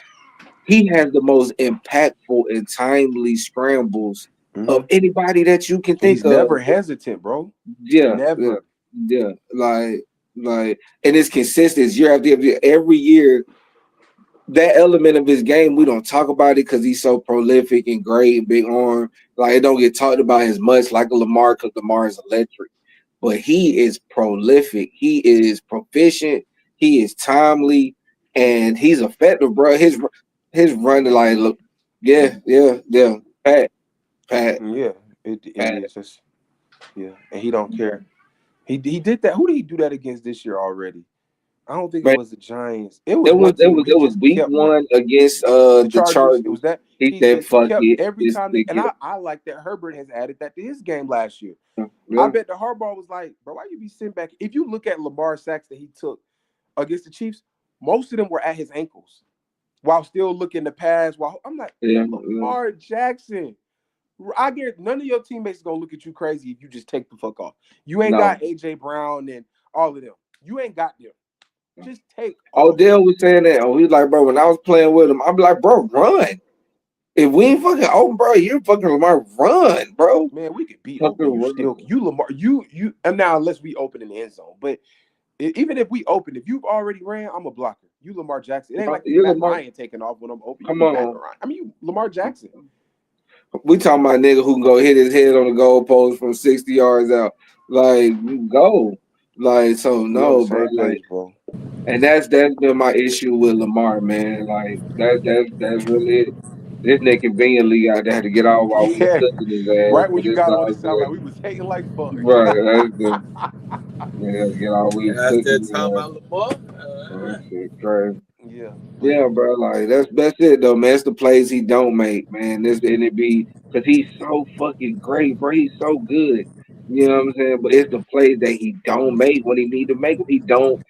he has the most impactful and timely scrambles Hmm. of anybody that you can He's think of. never hesitant, bro. Yeah, yeah, Never. yeah. And it's consistent year after year. Every year, that element of his game, we don't talk about it because he's so prolific and great and big arm. Like it don't get talked about as much like a Lamar because Lamar is electric. But he is prolific. He is proficient. He is timely, and he's effective, bro. His running like look, yeah. Pat, Pat, Yeah, it Pat. is. It's, yeah, and he don't care. He did that. Who did he do that against this year already? I don't think it Man, was the Giants. It was one it team was where he it was just week kept one against the the Chargers. It was Chargers. that He he said, just "Fuck kept it, every this time they they and get I like that Herbert has added that to his game last year. I yeah, bet the Harbaugh was like, bro, why you be sitting back? If you look at Lamar sacks that he took against the Chiefs, most of them were at his ankles while still looking to pass. While I'm like, yeah, you're Lamar Jackson. I get none of your teammates is gonna look at you crazy if you just take the fuck off. You ain't no." got AJ Brown and all of them. You ain't got them. Just take off. Odell was saying that. Oh, he's like, bro, when I was playing with him, I'm like, bro, run. If we ain't fucking open, bro, you're fucking Lamar, run, bro. Man, we could be open. Fucking You run. still you Lamar you and now unless we open in the end zone. But even if we open, if you've already ran, I'm a blocker. You Lamar Jackson. It ain't like you You're Matt Lamar. Ryan taking off when I'm open. Come You Matt on. Ryan. I mean you Lamar Jackson. We talking about a nigga who can go hit his head on the goalpost from 60 yards out. Like, you go. Like, so We on the no, bro. same Like, page, bro. and that's been my issue with Lamar, man. Like, that's really it. This nigga conveniently got to have to get out while we was Yeah. cooking his ass, Right when but you it's got on, all it sounded good. like we was hating like fuck. Right, that's the yeah, get all we was Yeah, that's cooking that his time ass. about Lamar. That shit crazy. Yeah, but Yeah, bro. Like that's it though, man. It's the plays he don't make, man. This and it be because he's so fucking great, bro. He's so good. You know what I'm saying? But it's the plays that he don't make when he need to make them. He don't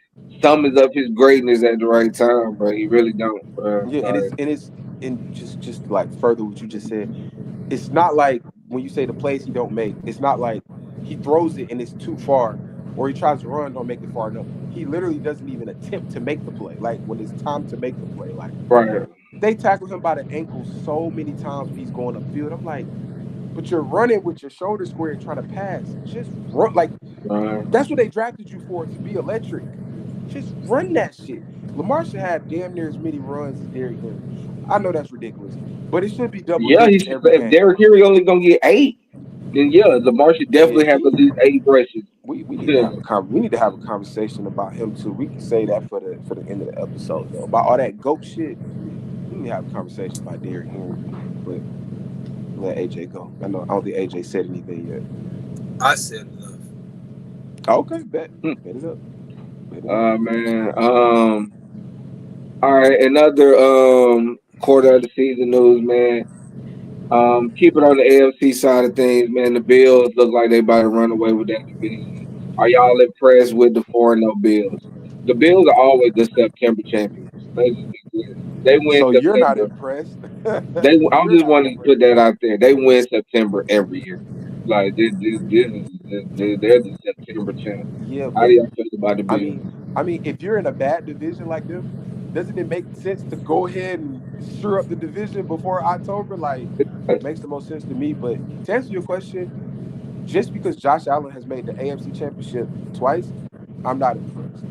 summons up his greatness at the right time, bro. He really don't, bro. yeah, Like, and it's and just like further what you just said, it's not like when you say the plays he don't make, it's not like he throws it and it's too far or he tries to run, don't make it far enough. He literally doesn't even attempt to make the play. Like when it's time to make the play, like right, they tackle him by the ankle so many times when he's going upfield. I'm like, but you're running with your shoulder squared trying to pass. Just run. Like right, that's what they drafted you for, to be electric. Just run that shit. Lamar should have damn near as many runs as Derrick Henry. I know that's ridiculous, but it should be double yeah. He digits should. every If game. Derrick Henry only gonna get 8, then yeah, Lamar should definitely Shit, have at he. least 8 rushes. We need to Yeah, have we need to have a conversation about him too. We can say that for the end of the episode though. About all that goat shit, we need to have a conversation about Derrick Henry. But let AJ go. I don't think AJ said anything yet. I said enough. Okay, bet. Bet it up. Bet it up. man. All right, another quarter of the season news, man. Keep it on the AFC side of things, man. The Bills look like they about to run away with that division. Are y'all impressed with the 4-0 Bills? The Bills are always the September champions. Let's just be clear. They win So you're not September. impressed. I'm You're just not wanting to put impressed. that out there. They win September every year. Like they're the September champ. Yeah, How do but y'all feel about the I Bills? mean, if you're in a bad division like them, doesn't it make sense to go ahead and sure up the division before October? Like, makes the most sense to me. But to answer your question, just because Josh Allen has made the AFC Championship twice, I'm not impressed.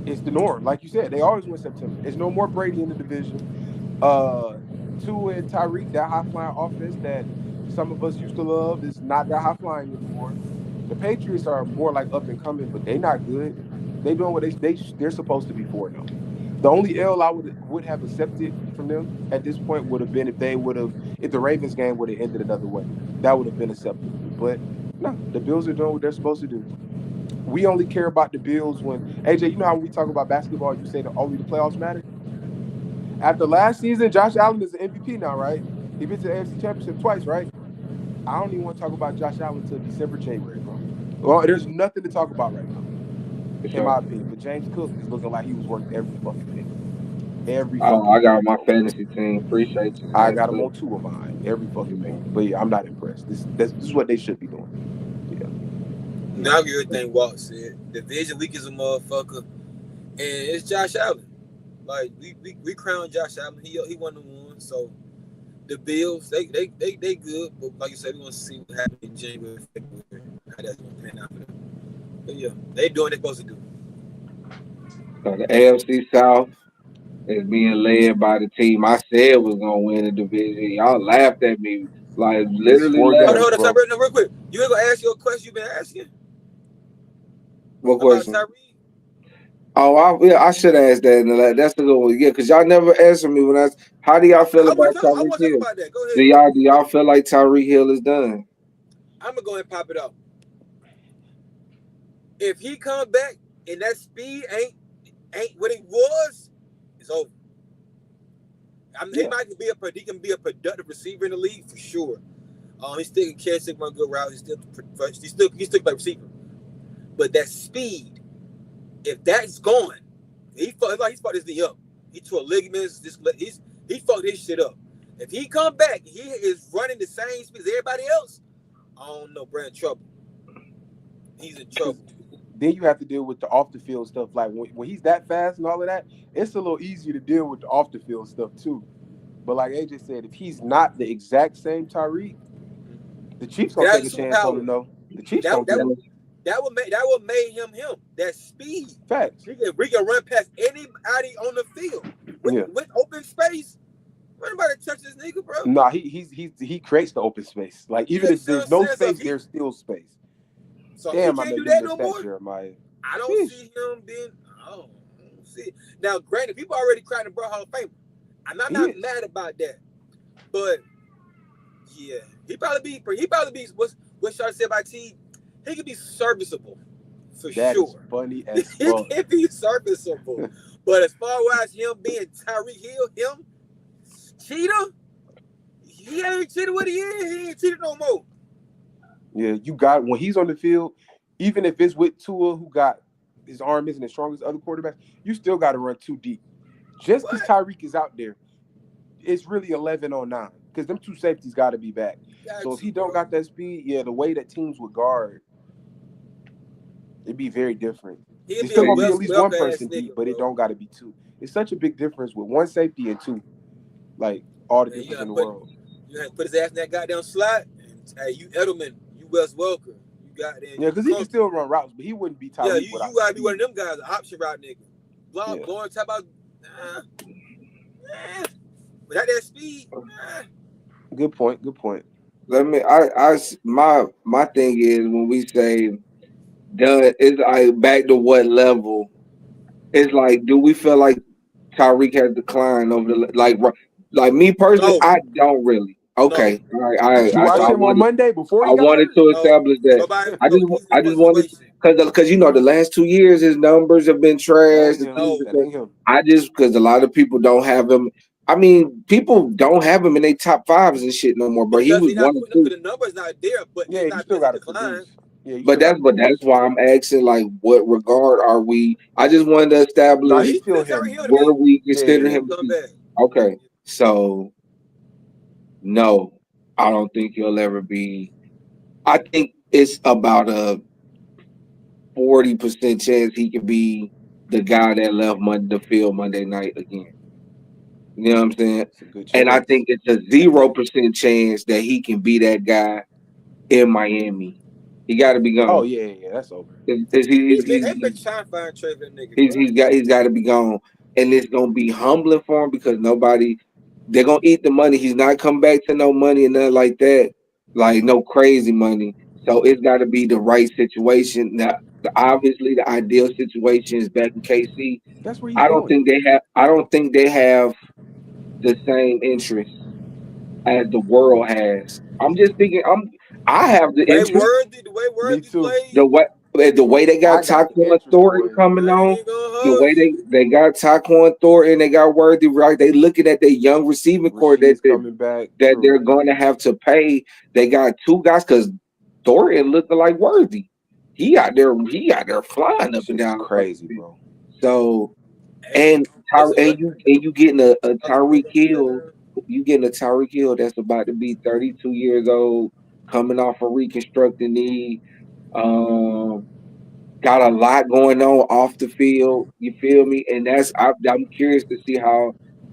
It's the norm, like you said. They always win September. It's no more Brady in the division. Uh, Tua and Tyreek, that high flying offense that some of us used to love, is not that high flying anymore. The Patriots are more like up and coming, but they not good. They doing what they're supposed to be for now. The only L I would have accepted from them at this point would have been if the Ravens game would have ended another way. That would have been acceptable. But no, the Bills are doing what they're supposed to do. We only care about the Bills when AJ. You know how when we talk about basketball, you say that only the playoffs matter. After last season, Josh Allen is an MVP now, right? He been to the AFC Championship twice, right? I don't even want to talk about Josh Allen until December, January, bro. Well, there's nothing to talk about right now, in my So, opinion. But James Cook is looking like he was worth every fucking penny. Every oh, fucking I got penny, my bro. fantasy team. Appreciate you, I James got him Cook. on two of mine. Every fucking penny. But yeah, I'm not impressed. This is what they should be doing. Yeah. Now everything Walt said. Division week is a motherfucker, and it's Josh Allen. Like we crowned Josh Allen. He won the one. So the Bills, they good. But like you said, we want to see what happens in January, February, how that's gonna pan out for them. But yeah, they doing what they supposed to do. So the AFC South is being led by the team I said was gonna win the division. Y'all laughed at me, like It's literally four Hold on, laughed. games, hold on, bro. Tyreek, no, real quick. You ain't gonna ask your question you've been asking What about question? Tyreek? Oh, I should ask that. That's the good one. Yeah, because y'all never answer me when I. How do y'all feel I about want to talk. I Tyreek want to talk Hill? about that. Go Do ahead. y'all feel like Tyreek Hill is done? I'm gonna go ahead and pop it up. If he come back and that speed ain't what it was, it's over. I mean, Yeah. he can be a productive receiver in the league for sure. He still can catch, run good route. He's still like receiver. But that speed, if that's gone, he fucked his knee up. He tore ligaments. He fucked his shit up. If he come back, he is running the same speed as everybody else. I don't know, Brand trouble. He's in Because trouble. then you have to deal with the off the field stuff. Like when he's that fast and all of that, it's a little easier to deal with the off the field stuff too. But like AJ said, if he's not the exact same Tyreek, the Chiefs gonna That's take a a chance on him superpower. though. The Chiefs That gonna that get him. would that would make him that speed. Facts. We can run past anybody on the field with Yeah. with open space. Nobody touch this nigga, bro. Nah, he creates the open space. Like Yeah, even you if see what there's I'm no saying? space, there's still space. So he Damn, I can't know do you that missed no that, more. Jeremiah. I don't Sheesh. see him being. I don't see it. Now, granted, people already crying the bro Hall of Fame. I'm He not is. mad about that, but yeah, he probably be what Shar said about T. He could be serviceable for That is sure. funny He as fuck. can be serviceable, but as far as him being Tyreek Hill, him cheater, he ain't cheated what he is. He ain't cheated no more. Yeah, you got when he's on the field, even if it's with Tua, who got his arm isn't as strong as other quarterbacks, you still got to run too deep. Just because What? Tyreek is out there, it's really 11 on 9 because them two safeties got to be back. Got So if to, he don't bro. got that speed, yeah, the way that teams would guard, it'd be very different. He'll It's be a still gonna be See, at least one Welker ass person deep, nigga, but it bro. don't got to be two. It's such a big difference with one safety and two. Like all the Man, difference in the world. you have to put his ass in that goddamn slot. And, hey, you Edelman, you Wes Welker, you goddamn, Yeah, you because he can Crunk. still run routes, but he wouldn't be Yeah, Tyreek you without the gotta be one of speed. them guys, an option route nigga. Yeah, Blowing talk about, without that speed, good point. Good point. let me. My thing is when we say done, it's like back to what level? It's like, do we feel like Tyreek has declined over the like me personally? no, I don't really. no, Okay, all right. Did you I so watch I him on wanted Monday before I he got wanted hurt? to no. establish that. Nobody, no, he's in a I just wanted fluctuation. because you know the last 2 years his numbers have been That trash. ain't him. No, That ain't him. I just because a lot of people don't have him. I mean, people don't have him in their top fives and shit no more. But he because was he not one or putting up two. because the numbers not there, but Yeah, it's you not still because he got to declined. produce. Yeah, you But still got to that's produce. why I'm asking like, what regard are we? I just wanted to Nah, establish he's He's still still Terry him. Hill to where me. we Yeah, consider yeah, He yeah. ain't him to come be. back. Okay, so no, I don't think he'll ever be. I think it's about a 40% chance he could be the guy that left the field Monday night again. You know what I'm saying? It's a good And I chance. think it's a 0% chance that he can be that guy in Miami. He got to be Oh gone. yeah, yeah, yeah, that's over. They been trying to find trade for that nigga, bro. He's got to be gone, and it's gonna be humbling for him because nobody they're gonna eat the money. He's not come back to no money and nothing like that, like no crazy money. So it's got to be the right situation. Now, obviously, the ideal situation is back in KC. That's where he's going. I don't think they have the same interest as the world has. I'm just thinking. I have the interest. The way Me Worthy too. The played, way they got I got the Taquan interest, Thornton boy. coming I on, ain't gonna the hold way you. they got Taquan Thornton, they got Worthy, right? They looking at their young receiving core Rashid's coming back. that True. they're going to have to pay. They got two guys because Thornton looking like Worthy. He out there flying That up and shit is down the crazy, fucking field. bro. So Hey, listen, look, and you getting a I was Tyreek gonna say Hill, that. you getting a Tyreek Hill that's about to be 32 years old, coming off a reconstructed knee. Um, got a lot going on off the field. You feel me? And I'm curious to see how.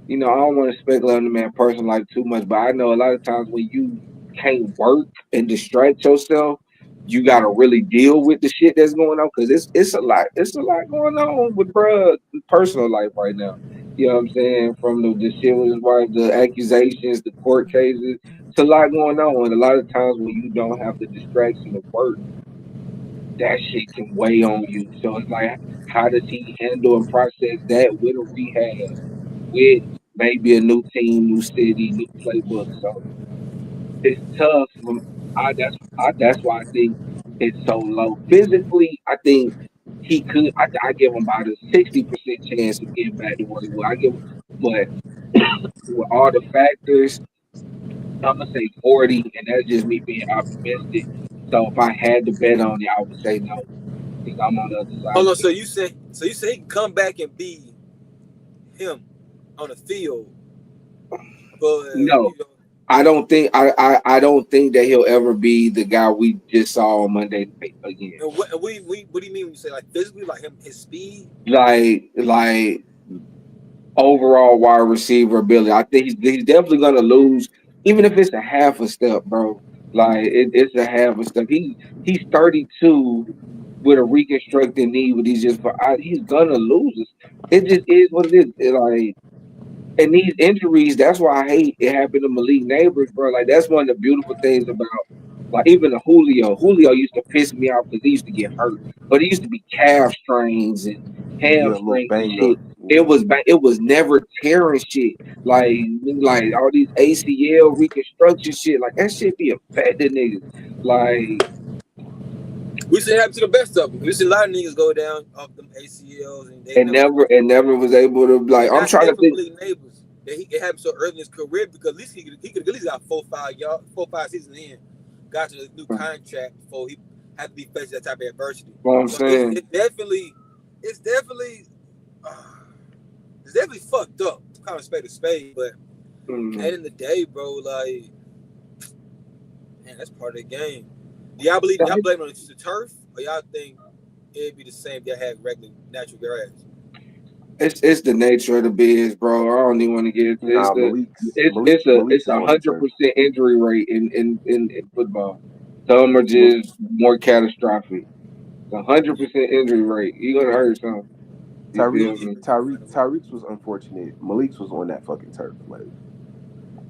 I don't want to speculate on the man personal life too much, but I know a lot of times when you can't work and distract yourself, you got to really deal with the shit that's going on because it's a lot. It's a lot going on with bruh personal life right now. You know what I'm saying? From the shit with his wife, the accusations, the court cases. It's a lot going on, and a lot of times when you don't have the distraction of work that shit can weigh on you. So it's like, how does he handle and process that with a rehab, with maybe a new team, new city, new playbook? So it's tough. That's why I think it's so low. Physically, I think he could. I give him about a 60% chance of getting back to where he was. But with all the factors, I'm gonna say 40, and that's just me being optimistic. So if I had to bet on it, I would say no because I'm on the other side Hold of on, the fence. so you say he can come back and be him on the field, but No, you know, I don't think that he'll ever be the guy we just saw on Monday night again. and what do you mean when you say like physically, like him, his speed? Like overall wide receiver ability. I think he's definitely gonna lose, even if it's a half a step, bro. Like it's a half a step. He's 32 with a reconstructed knee, but he's gonna lose it. It just is what it is. Like and these injuries, that's why I hate it happened to Malik Neighbors, bro. Like that's one of the beautiful things about like even the Julio. Julio used to piss me off because he used to get hurt, but it used to be calf strains and Yeah, a little hamstrings and bang shit. up. Yeah. It was never tearing shit. Like all these ACL reconstruction shit. Like that shit be affecting niggas. Like We see it happen to the best of them. We see a lot of niggas go down off them ACLs and they and never come. never was able to like. And I'm not trying to saying for think. Malik Neighbors that it happened so early in his career because at least he could at least got 4 5 seasons in, got to the new contract before he had to be facing that type of adversity. What I'm So it's, saying. it's definitely it's definitely uh, it's definitely fucked up. Kind of spade to spade, but at the Mm, end of the day, bro, like man, that's part of the game. Y'all blame it on the turf, or y'all think it'd be the same if y'all had regular natural grass? it's the nature of the biz, bro. I don't even want to get into it. Nah, It's Malik's is a on the hundred turf. percent injury rate in football. Some are Mal- just more catastrophic. It's 100% injury rate. You're gonna hurt some. You feel me? Tyreek's was unfortunate. Malik's was on that fucking turf. Like,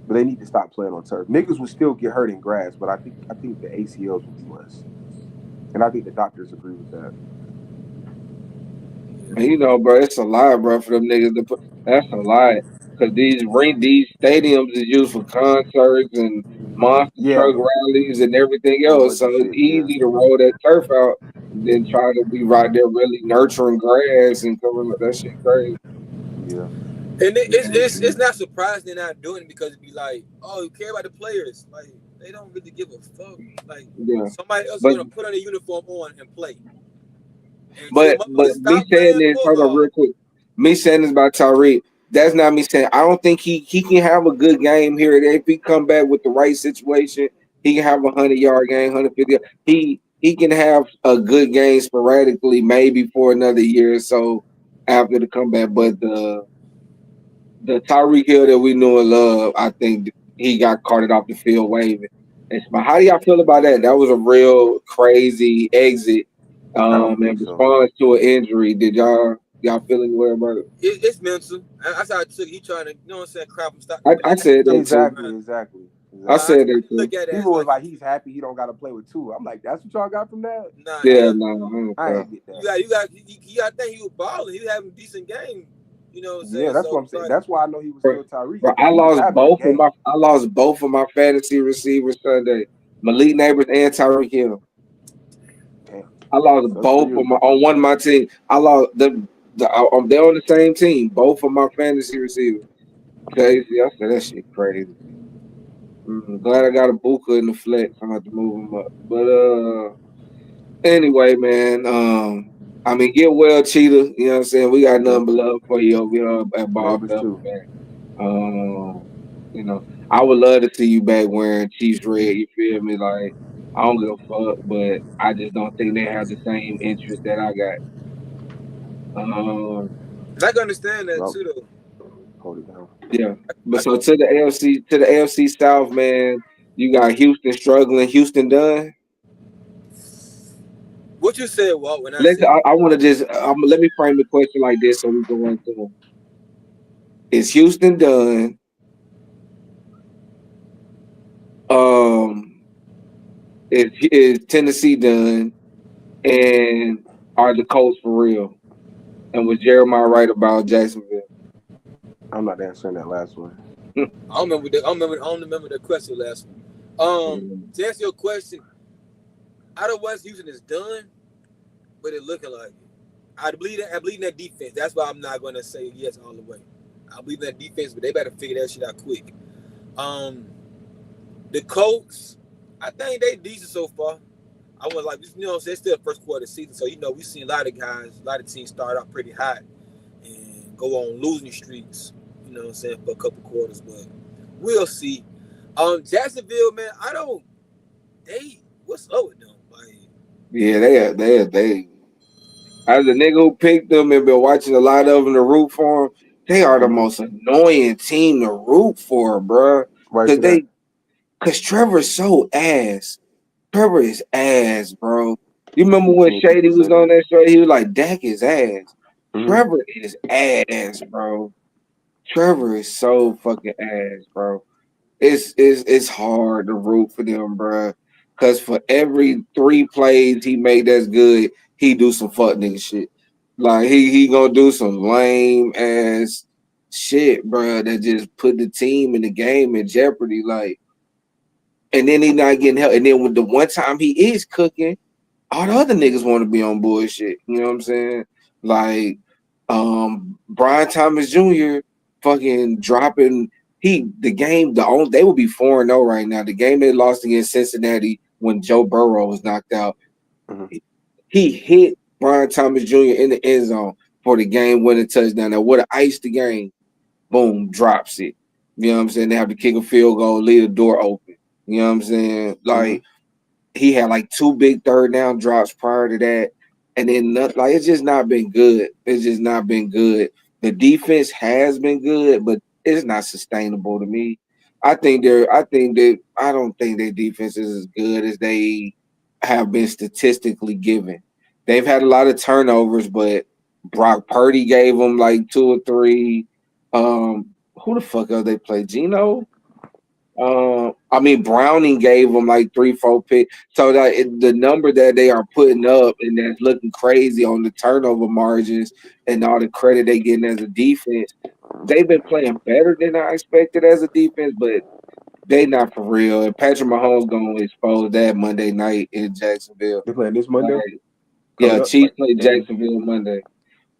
but they need to stop playing on turf. Niggas would still get hurt in grass, but I think the ACLs will be less. And I think the doctors agree with that. And bro, it's a lot, bro, for them niggas to put. That's a lot. Cause these stadiums is used for concerts and monster Yeah, truck rallies and everything a whole else. bunch So of it's shit. Yeah. easy to roll that turf out. then try to be right there really nurturing grass and covering up that shit crazy. Yeah. And it's not surprising they're not doing it because it'd be like, oh, you care about the players. Like, they don't really give a fuck. Like, Yeah, somebody else is but gonna put on a uniform on and play. And so but motherfuckers but me stop saying playing this, hold on real quick. Me saying this about Tyreek, that's not me saying I don't think he can have a good game here. If he come back with the right situation, he can have 100-yard game, 150. He can have a good game sporadically, maybe for another year or so after the comeback. But the Tyreek Hill that we knew and love, I think he got carted off the field waving. How do y'all feel about that? That was a real crazy exit I don't in think so. response to an injury. Did y'all feel any way about it? it's mental. That's how I took it. He trying to, you know what I'm saying, crap him, stop the I bleeding. said that too. Exactly, exactly, I exactly. said that I too. look at it as People was like, like, he's happy he don't got to play with two. I'm like, that's what y'all got from that? nah, Yeah, hell no, no. I ain't get that. I think he was balling. He was having a decent game. You know what I'm Yeah, saying? that's what So I'm it's saying. like, That's why I know he was bro, still Tyreek bro, because he was having a game. I lost both of my fantasy receivers Sunday. Malik Neighbors and Tyreek Hill. Damn, I lost sucks for both of you. my on one of my team. I lost they're on the same team. Both of my fantasy receivers. Crazy. I said that shit crazy. Glad I got a Buka in the flex. I'm gonna have to move him up. But anyway, man. I mean, get well, Cheetah. You know what I'm saying? We got Yep, nothing but love for you over here at Ball neighbors Pepper, too. man. Um, you know, I would love to see you back wearing Chiefs red. You feel me? Like I don't give a fuck, but I just don't think they have the same interest that I got. I can understand that Well, too, though. hold it down. Yeah. But I, so to the AFC South, man, you got Houston struggling. Houston done. what you said, Walt, when I said, I want to just let me frame the question like this so we can run through them. Is Houston done? Um, is Tennessee done? And are the Colts for real? And was Jeremiah right about Jacksonville? I'm not answering that last one. I don't remember the question last one. To answer your question, out of West Houston is done, but it looking like it. I believe in that defense. That's why I'm not gonna say yes all the way. I believe in that defense, but they better figure that shit out quick. Um, the Colts, I think they decent so far. I was like, you know, it's still first quarter of the season, so you know we've seen a lot of guys, a lot of teams start out pretty hot and go on losing streaks. You know what I'm saying, for a couple quarters, but we'll see. Jacksonville, man, I don't. What's up with them? Like, Yeah, they. As a nigga who picked them and been watching a lot of them to root for them, they are the Hmm. most annoying team to root for, bruh. Why you Cause say that? Trevor's so ass. Trevor is ass, bro. You remember Keep when seeing Shady people was say on that. that show? He was like, Dak is ass. Hmm. Trevor is ass, bro. Trevor is so fucking ass, bro. It's hard to root for them, bro. Cause for every 3 plays he made that's good, he do some fuck nigga shit. Like he gonna do some lame ass shit, bro, that just put the team in the game in jeopardy. Like, and then he not getting help. And then with the one time he is cooking, all the other niggas want to be on bullshit. You know what I'm saying? Like, Brian Thomas Jr. fucking dropping the game. They would be 4-0 right now. The game they lost against Cincinnati when Joe Burrow was knocked out. Hmm. He hit Brian Thomas Jr. in the end zone for the game winning touchdown. That would have iced the game. Boom, drops it. You know what I'm saying? They have to kick a field goal, leave the door open. You know what I'm saying? Hmm. Like he had like 2 big third down drops prior to that, and then nothing. Like it's just not been good. It's just not been good. The defense has been good, but it's not sustainable to me. I don't think their defense is as good as they have been statistically given. They've had a lot of turnovers, but Brock Purdy gave them like 2 or 3. Who the fuck else they play? Gino? I mean Browning gave them like 3, 4 picks. So that the number that they are putting up and that's looking crazy on the turnover margins and all the credit they getting as a defense, they've been playing better than I expected as a defense, but they not for real. And Patrick Mahomes gonna expose that Monday night in Jacksonville. They playing this Monday. Like, coming Yeah, up. Chiefs Like, play and Jacksonville Monday.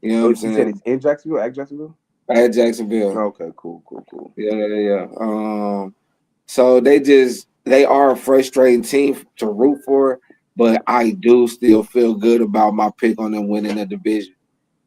You know what oh, I'm you said saying? it's in Jacksonville, at Jacksonville. At Jacksonville. Okay, cool, cool, cool. Yeah, yeah, yeah. So they are a frustrating team to root for, but I do still feel good about my pick on them winning the division,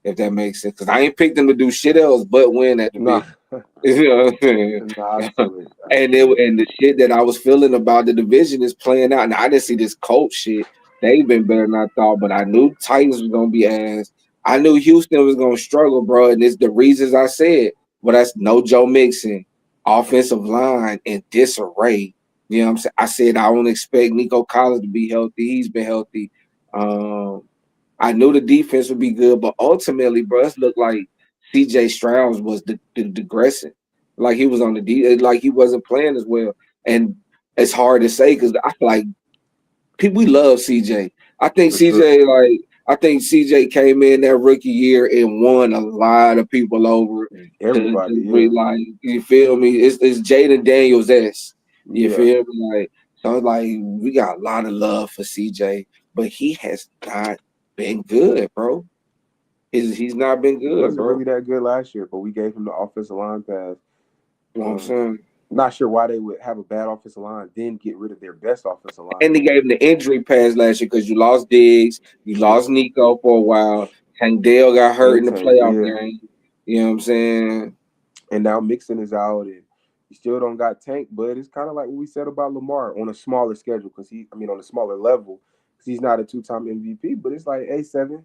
if that makes sense. Because I ain't picked them to do shit else but win that Nah, division. You know what I'm saying? nah, I feel it. I And feel it. the shit that I was feeling about the division is playing out. Now I didn't see this Colts shit. They've been better than I thought, but I knew Titans was gonna be ass. I knew Houston was gonna struggle, bro. And it's the reasons I said. But that's no Joe Mixon, offensive line in disarray. You know what I'm saying? I said I don't expect Nico Collins to be healthy. He's been healthy. Um, I knew the defense would be good, but ultimately, bro, it looked like CJ Stroud was the digressing. Like he was on the like he wasn't playing as well. And it's hard to say because I feel like people we love CJ. I think For sure. CJ I think CJ came in that rookie year and won a lot of people over Everybody, to be yeah, like you feel me. It's Jaden Daniels S. You yeah. feel me? Like so like we got a lot of love for CJ, but he has not been good, bro. He's not been He good, wasn't bro. really that good last year, but we gave him the offensive line pass. You know what I'm Um, saying? not sure why they would have a bad offensive line, then get rid of their best offensive And they lineman. gave him the injury pass last year because you lost Diggs, you Yeah, lost Nico for a while. Tank Dale got hurt in and the Tank, playoff yeah. game. You know what I'm saying? And now Mixon is out, and you still don't got Tank, but it's kind of like what we said about Lamar on a smaller schedule I mean, on a smaller level, because he's not a two-time MVP. But it's like, A7,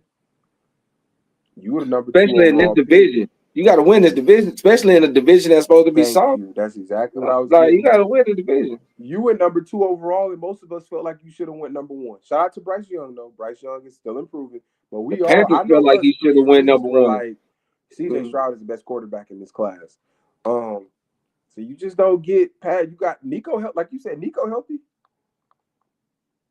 you were the number two Especially in this overall pick. division. You got to win this division, especially in a division that's supposed to be Thank soft. you. That's exactly what I was Like you getting got at. to win the division. You went number two overall, and most of us felt like you should have went number one. Shout out to Bryce Young, though. Bryce Young is still improving. But The we all, Panthers I felt know like us he should three have at went least number were one. like, CJ Mhm. Stroud is the best quarterback in this class. Um, so you just don't get Pat. You got Nico, like you said, Nico healthy.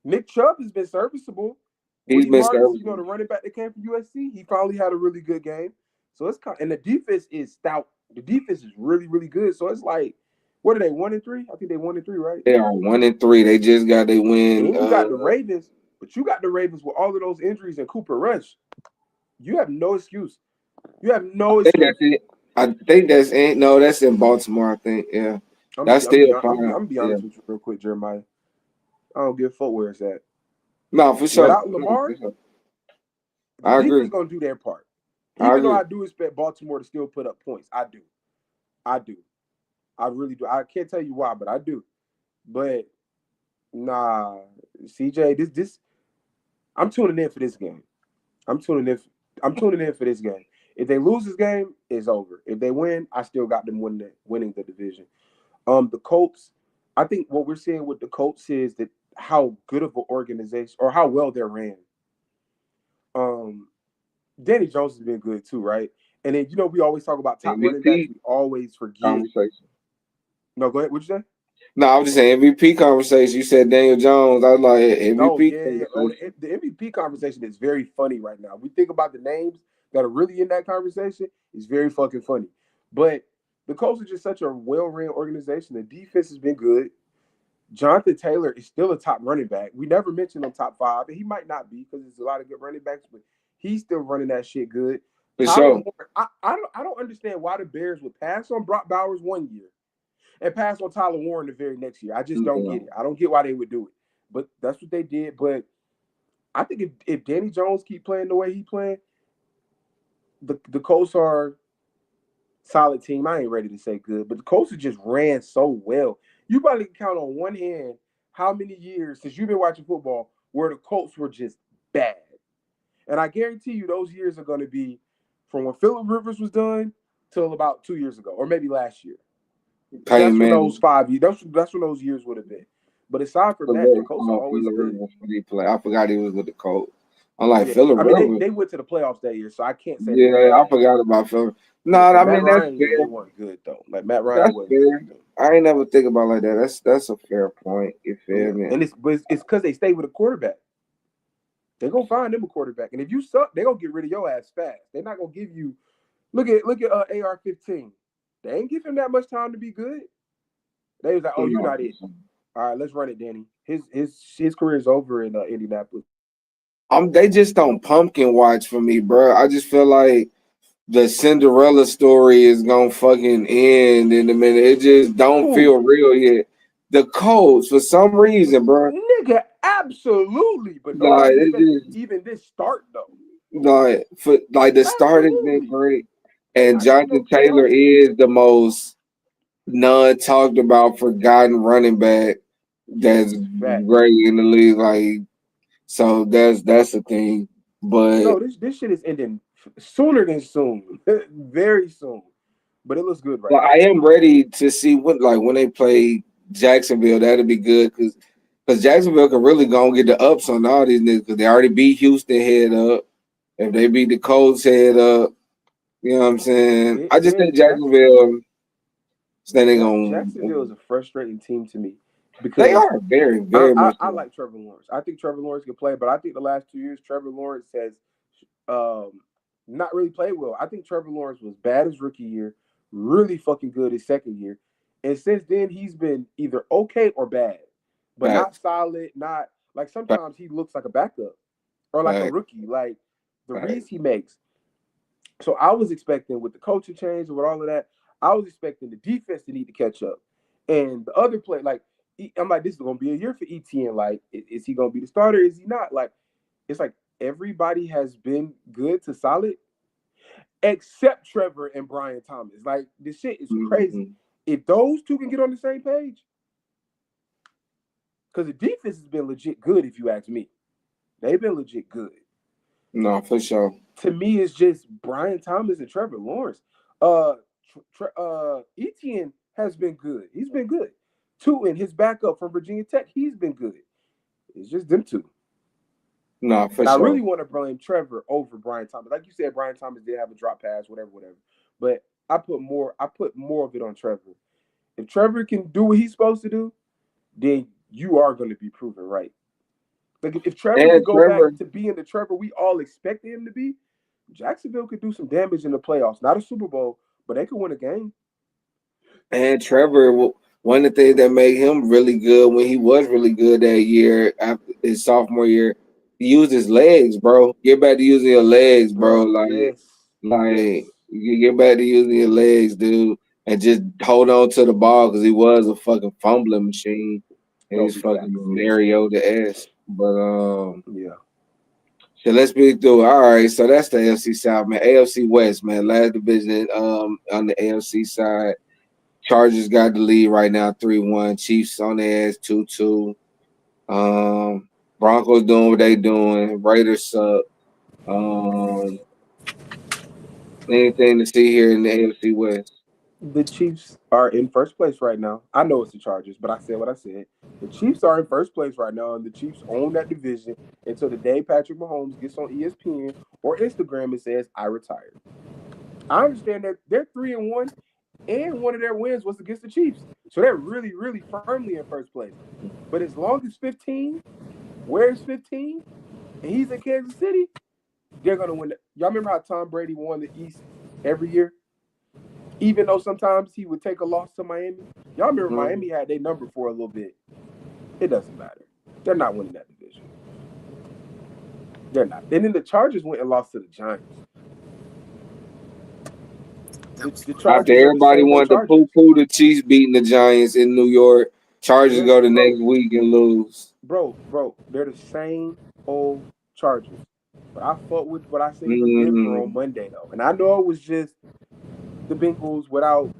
Nick Chubb has been serviceable. He's Woody been Marks, serviceable. the running back that came from USC, he finally had a really good game. So it's kind and the defense is stout. The defense is really, really good. So it's like, what are they, 1-3? I think they 1-3, right? They are 1-3. They just got they win. And you got the Ravens, but you got the Ravens with all of those injuries and Cooper Rush. You have no excuse. You have no I think that's excuse. it. I think that's ain't no. That's in Baltimore. I think. Yeah, that's still I'm fine. gonna be Yeah. honest with you real quick, Jeremiah. I don't give a fuck where it's at. No, for sure. Without No, for Lamar, sure. the I defense agree. gonna do their part. I Even though agree. I do expect Baltimore to still put up points, I do. I do. I really do. I can't tell you why, but I do. But nah, CJ, this I'm tuning in for this game. I'm tuning in. I'm tuning in for this game. If they lose this game, it's over. If they win, I still got them winning the division. The Colts. I think what we're seeing with the Colts is that how good of an organization or how well they're ran. Um, Danny Jones has been good too, right? And then we always talk about top running backs. MVP We always forget. conversation. No, go ahead. What'd you say? No, I was just saying MVP conversation. You said Daniel Jones. I was like Oh MVP yeah, yeah. Oh, conversation. the MVP conversation is very funny right now. We think about the names that are really in that conversation. It's very fucking funny. But the Colts are just such a well-ran organization. The defense has been good. Jonathan Taylor is still a top running back. We never mentioned him top five, and he might not be because there's a lot of good running backs, but he's still running that shit good. For Tyler sure. Warren, I don't understand why the Bears would pass on Brock Bowers one year and pass on Tyler Warren the very next year. I just don't Yeah. get it. I don't get why they would do it. But that's what they did. But I think if Danny Jones keep playing the way he playing, the Colts are solid team. I ain't ready to say good, but the Colts just ran so well. You probably can count on one hand how many years since you've been watching football where the Colts were just bad. And I guarantee you those years are going to be from when Phillip Rivers was done till about 2 years ago, or maybe last year. Peyton That's when Manning. those 5 years. That's when those years would have been. But aside from that, the Colts are Oh, always Phillip good. Rivers. When he play. I forgot he was with the Colts. I'm like Yeah, Phillip I mean Rivers. they went to the playoffs that year, so I can't say they were Yeah, I bad. forgot about Phillip. No, Yeah, but I Matt mean that's Ryan year they fair. weren't good though. Like Matt Ryan That's wasn't good. fair. I ain't never think about it like that. That's a fair point. You Yeah, feel me? and it's because they stay with a quarterback. They gonna find them a quarterback, and if you suck, they gonna get rid of your ass fast. They're not gonna give you. Look at AR-15. They ain't give him that much time to be good. They was like, oh, you're not it. All right, let's run it, Danny. His career's over in Indianapolis. They just don't pumpkin watch for me, bro. I just feel like the Cinderella story is gonna fucking end in a minute. It just don't Who? feel real yet. The Colts, for some reason, bro. Nigga, absolutely. But Like nobody it expected just even this start though. like the start has been Absolutely. great. And I didn't Jonathan know Taylor nobody. is the most non-talked about, forgotten running back that's Facts. great in the league. Like, so that's the thing. But No, this shit is ending sooner than soon, very soon. But it looks good right well, now. I am ready to see when they play Jacksonville. That'll be good because Jacksonville can really go and get the ups on all these niggas because they already beat Houston head up. If they beat the Colts head up, you know what I'm saying. I just And think Jacksonville standing on. Jacksonville is a frustrating team to me They because are very very much I so. like Trevor Lawrence. I think Trevor Lawrence can play, but I think the last 2 years Trevor Lawrence has um, not really played well. I think Trevor Lawrence was bad his rookie year, really fucking good his second year, and since then he's been either okay or bad, but not Facts, solid. Not like facts, sometimes he looks like a backup or like a facts, rookie. Like the reads facts. he makes. So I was expecting with the coaching change and with all of that, I was expecting the defense to need to catch up, and the other play like. I'm like, this is gonna be a year for ETN. Like, is he gonna be the starter? Is he not? Like, it's like everybody has been good to solid except Trevor and Brian Thomas. Like this shit is crazy. Mm-hmm. If those two can get on the same page, because the defense has been legit good, if you ask me, they've been legit good. No, for sure. To me, it's just Brian Thomas and Trevor Lawrence. Etienne has been good. He's been good. Two and his backup from Virginia Tech, he's been good. It's just them two. No, for And I sure. really want to blame Trevor over Brian Thomas. Like you said, Brian Thomas did have a drop pass, whatever, whatever. But I put more of it on Trevor. If Trevor can do what he's supposed to do, then you are going to be proven right. Like if Trevor And could go back Trevor to being the Trevor we all expected him to be, Jacksonville could do some damage in the playoffs. Not a Super Bowl, but they could win a game. and Trevor, one of the things that made him really good when he was really good that year after his sophomore year, he used his legs, bro. Get back to using your legs, bro. Bro, yes. Like Yes. you get back to using your legs, dude, and just hold on to the ball because he was a fucking fumbling machine, and No, he's big fucking facts. Mariota esque. But Yeah. so let's be through. All right, so that's the AFC South, man. AFC West, man. Last division on the AFC side. Chargers got the lead right now, 3-1. Chiefs on their ass, 2-2. Um, Broncos doing what they doing. Raiders suck. Um, anything to see here in the AFC West? The Chiefs are in first place right now. I know it's the Chargers, but I said what I said. The Chiefs are in first place right now, and the Chiefs own that division until the day Patrick Mahomes gets on ESPN or Instagram and says, I retired. I understand that they're 3-1, and one of their wins was against the Chiefs. So they're really, really firmly in first place. But as long as 15, where's 15? And he's in Kansas City, they're gonna win. Y'all remember how Tom Brady won the East every year? Even though sometimes he would take a loss to Miami. Y'all remember Mhm. Miami had their number for a little bit. It doesn't matter. They're not winning that division. They're not. And then the Chargers went and lost to the Giants. That was The funny. After Chargers are the everybody same old wanted to Chargers. poo-poo the Chiefs beating the Giants in New York, Chargers They're go the bro, next week and lose. bro. They're the same old Chargers. But I fought with what I seen from Denver on Mm, Monday though, and I know it was just the Bengals without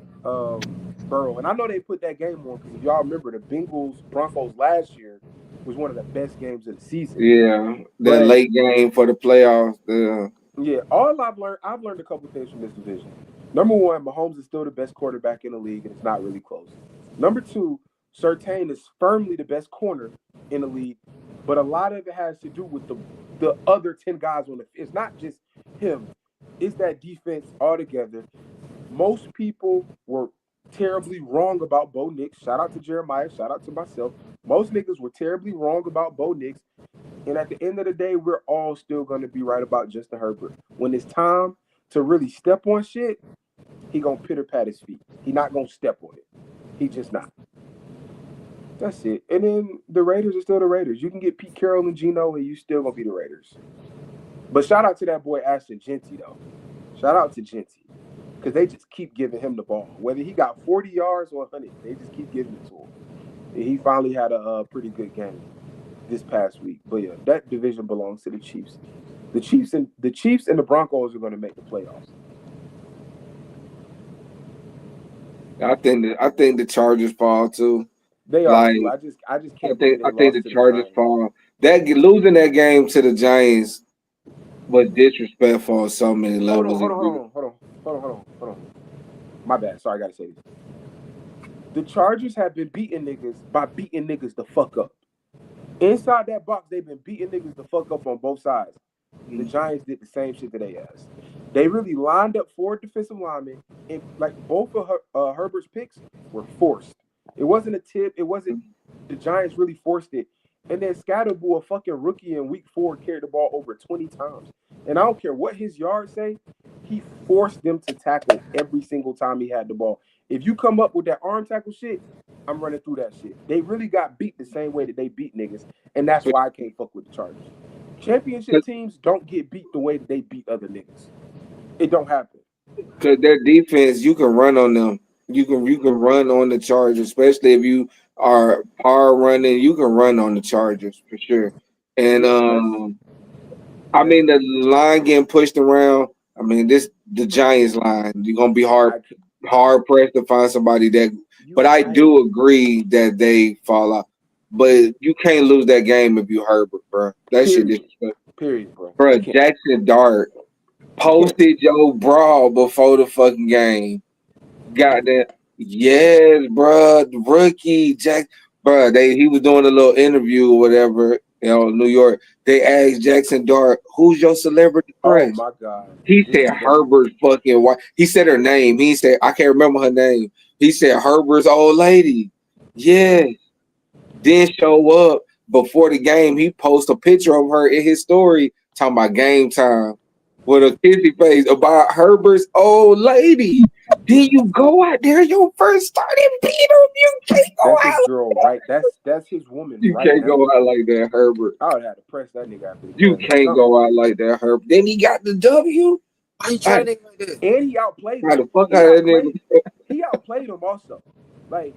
Burrow. And I know they put that game on because if y'all remember, the Bengals Broncos last year was one of the best games of the season. yeah, that But late game for the playoffs. Yeah. yeah, I've learned a couple things from this division. Number one, Mahomes is still the best quarterback in the league, and it's not really close. Number two, Surtain is firmly the best corner in the league, but a lot of it has to do with the other 10 guys on the. It's not just him; it's that defense altogether. Most people were terribly wrong about Bo Nix. Shout out to Jeremiah. Shout out to myself. Most niggas were terribly wrong about Bo Nix. And at the end of the day, we're all still going to be right about Justin Herbert. When it's time to really step on shit, he going to pitter pat his feet. He not going to step on it. He just not. That's it. And then the Raiders are still the Raiders. You can get Pete Carroll and Geno, and you still gonna be the Raiders. But shout out to that boy Ashton Genty though. Shout out to Genty because they just keep giving him the ball. Whether he got 40 yards or 100, they just keep giving it to him. And he finally had a pretty good game this past week. But yeah, that division belongs to the Chiefs. The Chiefs and the Broncos are going to make the playoffs. I think the Chargers fall too. They are Like too. I just I can't believe think they I think lost the to the Chargers Giants. fall. Losing that game to the Giants was disrespectful on so many Hold on, levels. hold on, hold on, hold on, hold on, hold on, hold on. My bad. Sorry, I gotta say this. The Chargers have been beating niggas by beating niggas the fuck up. Inside that box, they've been beating niggas the fuck up on both sides. The Giants did the same shit to their ass. They really lined up 4 defensive linemen, and like both of Herbert's picks were forced. It wasn't a tip. It wasn't. The Giants really forced it. And then Scatterboo, a fucking rookie in week 4, carried the ball over 20 times. And I don't care what his yards say, he forced them to tackle every single time he had the ball. If you come up with that arm tackle shit, I'm running through that shit. They really got beat the same way that they beat niggas, and that's why I can't fuck with the Chargers. Championship teams don't get beat the way that they beat other niggas. It don't happen. Because their defense, you can run on them. You can run on the Chargers, especially if you are power running. You can run on the Chargers for sure. And Yeah, I that's mean the line getting pushed around. I mean the Giants line. You're gonna be I can't, hard pressed to find somebody that. you But I right. do agree that they fall out. But you can't lose that game if you Herbert, bro. That shit is, Period. Period, bro. bro. You can't. Jackson Dart You can't. posted your brawl before the fucking game. Got Really? that? Yes, bro. The rookie Jack, bro. He was doing a little interview or whatever. New York. They asked Jackson Dart, "Who's your celebrity Oh crush?" my God. He This said nigga. Herbert's fucking wife. He said her name. He said I can't remember her name. He said Herbert's old lady. Yeah. Then show up before the game. He post a picture of her in his story talking about game time with a kissy face about Herbert's old lady. Then you go out there, your first starting beat him. You can't go That's his out. girl, right? That's his woman You right can't go now. out like that, Herbert. I would have to press that nigga after the You game or can't something. go out like that, Herbert. Then he got the W. Why you I trying to think like that? And he outplayed try him. the fuck He out of that outplayed. nigga. He outplayed him also. Like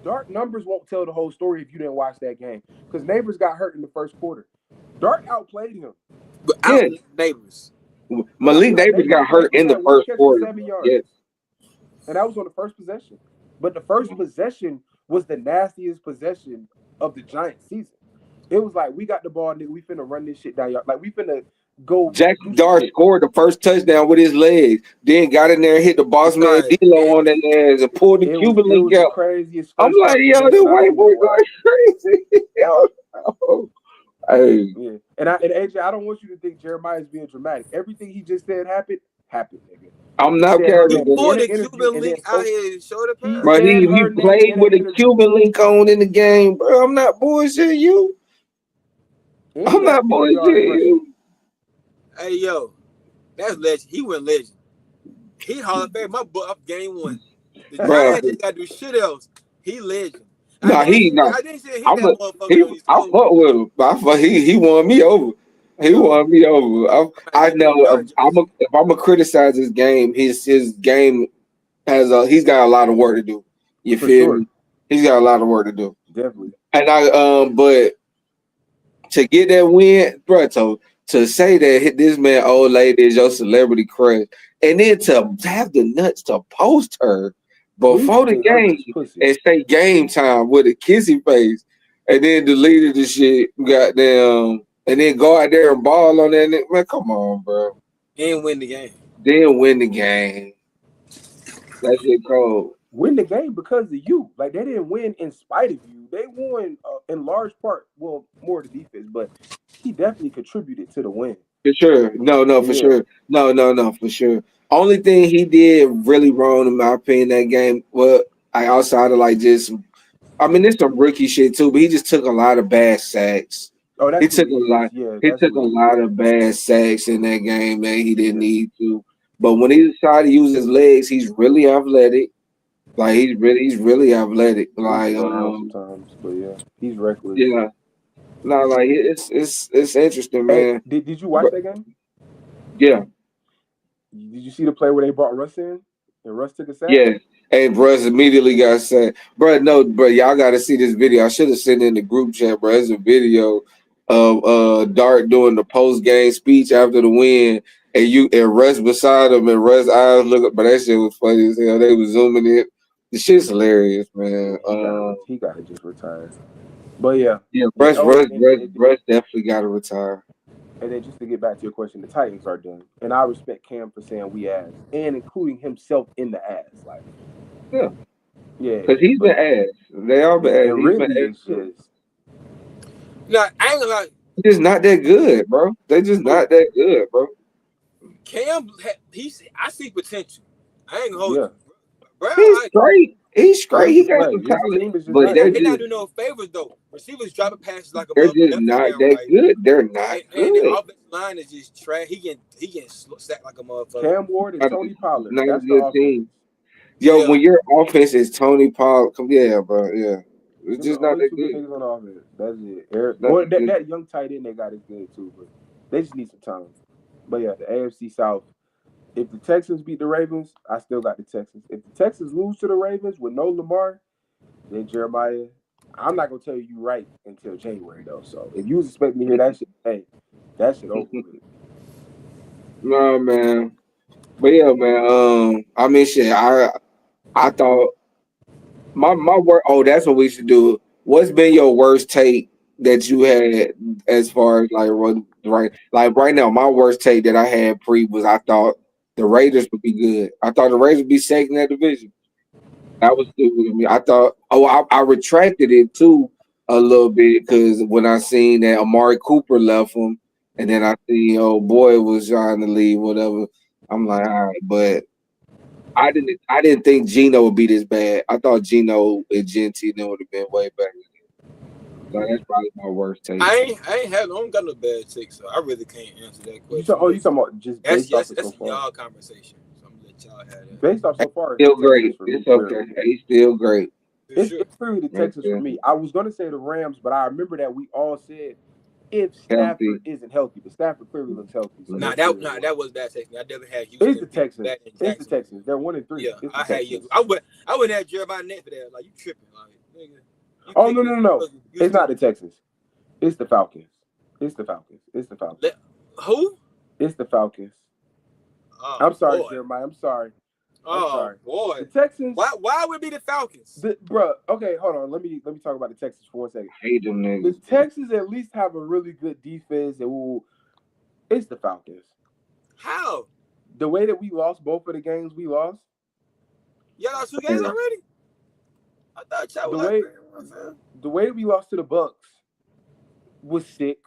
Dark numbers won't tell the whole story if you didn't watch that game. Because Neighbors got hurt in the first quarter. Dark outplayed him. Without Yeah. neighbors. Malik Davis got hurt Neighbors in the had one first catch for quarter. 7 yards. Yeah. And that was on the first possession. But the first possession was the nastiest possession of the Giants season. It was like, we got the ball, nigga. We finna run this shit down. Y'all. Like, we finna go Jackson do some Dart shit. scored the first touchdown with his legs. Then got in there and hit the boss man Right. D'Lo And on that ass and pulled the It Cuban link was the out. craziest I'm first like, half yo, this possession I've white seen in boy a while. going crazy. Yo, hey, Yeah. And AJ, I don't want you to think Jeremiah is being dramatic. Everything he just said happened, nigga. I'm He not said her he carrying name it. in pulled an the interview Cuban and then link out spoke. here and showed the He But parents. said he her name played in an with a interview. Cuban link on in the game, bro. I'm not bullshitting you. And he I'm got not 50 bullshitting yards rushing. you. Hey yo, that's legend. He went legend. He Hall of Fame. My butt up game 1. The Bro, Giants just gotta do shit else. He legend. I nah, didn't he see nah. I didn't see him hit that motherfucker though. He I scored. fuck with him. He won me over. He Yo, won me over. I I get know that dark jersey. if I'm gonna criticize his game, his game he's got a lot of work to do. You For feel sure. me? He's got a lot of work to do. Definitely. And but to get that win, bro, to say that this man old lady is your celebrity crush, and then to have the nuts to post her Who used to before the think Herbert game is pussy? and say game time with a kissy face, and then deleted the shit, goddamn, and then go out there and ball on that nigga. Man, come on, bro. And win the game. Then win the game. That shit cold. Win the game because of you. Like, they didn't win in spite of you. They won in large part, well, more the defense, but he definitely contributed to the win. For sure. No, for Yeah. sure. No, for sure. Only thing he did really wrong, in my opinion, that game, well, outside of like just, I mean, it's some rookie shit too, but he just took a lot of bad sacks. Oh, He that's who took he a is. lot. Yeah, He that's took who a he is. lot of bad sacks in that game that he didn't Yeah. need to. But when he decided to use his legs, he's really athletic. Like he's really athletic. He Like slow down sometimes, but yeah, he's reckless. yeah. No, like it's interesting, Hey, man. did you watch But that game? yeah, Did you see the play where they brought Russ in and Russ took a sack? yeah. And Bruss immediately got said, bro, no, bro, y'all gotta see this video. I should have sent it in the group chat, bro. It's a video of Dart doing the post game speech after the win, and Russ beside him, and Russ eyes look up. But that shit was funny as hell. They was zooming it. The shit's hilarious, man. Yeah, he gotta just retire. But yeah, Yeah, the oh, Russ definitely gotta retire. and then just to get back to your question, the Titans are done, and I respect Cam for saying we ass and including himself in the ass. Like, Yeah, yeah, because he's been but ass. They all been yeah, ass. and He's been really ass it's too. just Like, I ain't gonna lie. They're just not that good, bro. They just Who? not that good, bro. Cam, I see potential. I ain't gonna hold yeah. you, bro. He's Like, straight. He's Ready straight. He to got play. some His talent, team is just but he not not, they're he good. not just doing no favors though. Receivers dropping passes like a they're mother. just Nothing not down that right. good. They're not And the good. offensive line is just trash. He getting sacked like a motherfucker. Cam Ward and Not Tony It's Pollard. not a That's the good offense. team. Yo, Yeah, when your offense is Tony Pollard, yeah, bro, yeah, it's Them the just not only that two good good. niggas on the offense. That's it. Eric, Not well, that that, good. that young tight end they got is good too, but they just need some time. But yeah, the AFC South. If the Texans beat the Ravens, I still got the Texans. If the Texans lose to the Ravens with no Lamar, then Jeremiah, I'm not gonna tell you right until January though. So if you was expecting to hear that shit, hey, that shit over with. No, man. But yeah, man. I mean, shit. I thought my work. Oh, that's what we should do. What's been your worst take that you had as far as like right? Like right now, my worst take that I had pre was I thought the Raiders would be good. I thought the Raiders would be second in that division. That was stupid of me. I thought. Oh, I retracted it too a little bit because when I seen that Amari Cooper left them, and then I see oh boy was trying to leave, whatever. I'm like, all right, but I didn't think Gino would be this bad. I thought Gino and Genti then would have been way better. So that's probably my worst take. I don't got no bad takes, so I really can't answer that You question. talk, oh, you talking about just That's based off that's of so that's a far? y'all conversation. So I'm gonna let y'all have that Based off so far, it's the Still Texans great. for me It's okay. clearly. He's still great. for It's, sure. it's clearly the Texans for Okay. me. I was gonna say the Rams, but I remember that we all said if Stafford Healthy. isn't healthy, but Stafford clearly looks healthy, so Nah, that's three and one. that was bad taking. I definitely had It's the Houston beat Texans. back in It's the Jacksonville. Texans. They're 1-3. Yeah, It's the I had you. Texans. I wouldn't have Jeremiah Net for that. Like you tripping, like nigga. You Oh no think no no no! It's Houston? not the Texans. It's the Falcons. It's the Falcons. It's the Falcons. Let, who? It's the Falcons. Oh I'm sorry, boy. Jeremiah. I'm sorry. I'm Oh sorry. boy. The Texans. Why would it be the Falcons? Bruh. Okay, hold on. Let me talk about the Texans for 1 second. Hate them The niggas. Texans at least have a really good defense, and it's the Falcons. How? The way that we lost both of the games we lost, Y'all lost 2 games Yeah. already? I thought y'all the were like way the way that we lost to the Bucks was sick.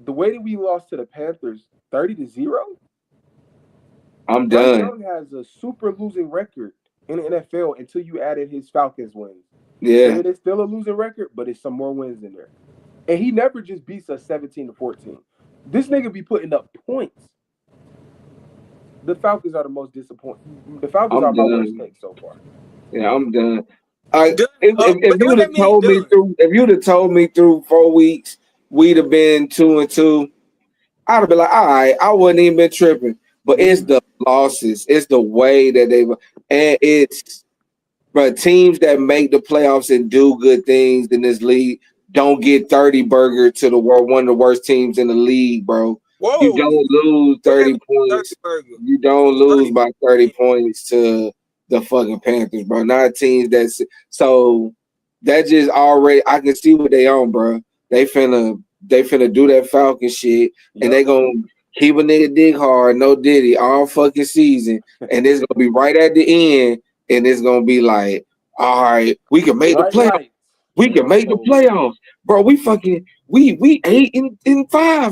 The way that we lost to the Panthers 30-0. I'm Bryce done. Young has a super losing record in the NFL until you added his Falcons wins. Yeah. It is still a losing record, but it's some more wins in there. And he never just beats us 17-14. This nigga be putting up points. The Falcons are the most disappointing. The Falcons I'm are my worst done. take so far. Yeah, I'm done. I done. if But you'd what have that mean told me done? through if you'd have told me through 4 weeks we'd have been 2-2, I'd have been like, all right, I wouldn't even been tripping. But it's the losses, it's the way that and it's but teams that make the playoffs and do good things in this league don't get 30 burger to the world one of the worst teams in the league, bro. You Whoa. don't lose What that 30 mean? 30 points. burger. You don't lose 30 by 30 points to the fucking Panthers, bro. Not teams that's so that just already I can see what they on, bro. They finna do that Falcon shit and they Yep. gonna keep a nigga dig hard, no diddy, all fucking season. And it's gonna be right at the end, and it's gonna be like, all right, we can make the Bright playoffs. lights. We And can I'm make the folding. playoffs, bro. We 8-5.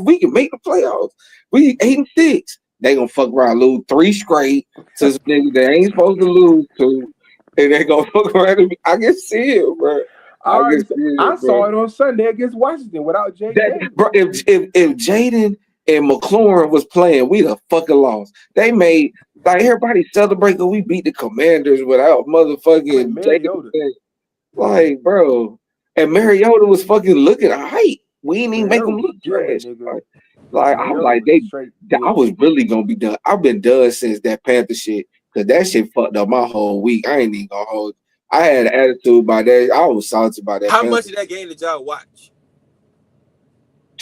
We can make the playoffs. We 8-6. They gonna fuck around, lose 3 straight to some niggas they ain't supposed to lose to, and they gonna fuck around. I can see it, bro. I can see I it, saw bro. it on Sunday against Washington without Jake That Davis. bro, if Jaden and McLaurin was playing, we'd have fucking lost. They made Like everybody celebrate because we beat the Commanders without With motherfucking Mariota. Jason. Like, bro. And Mariota was fucking looking hype. We didn't even make Mariota him was look good, trash. nigga. I'm Mariota like, was straight I good. was really gonna be done. I've been done since that Panther shit. Cause that shit fucked up my whole week. I ain't even gonna hold. I had an attitude by that. I was salty by that How much Panther. of that game did y'all watch?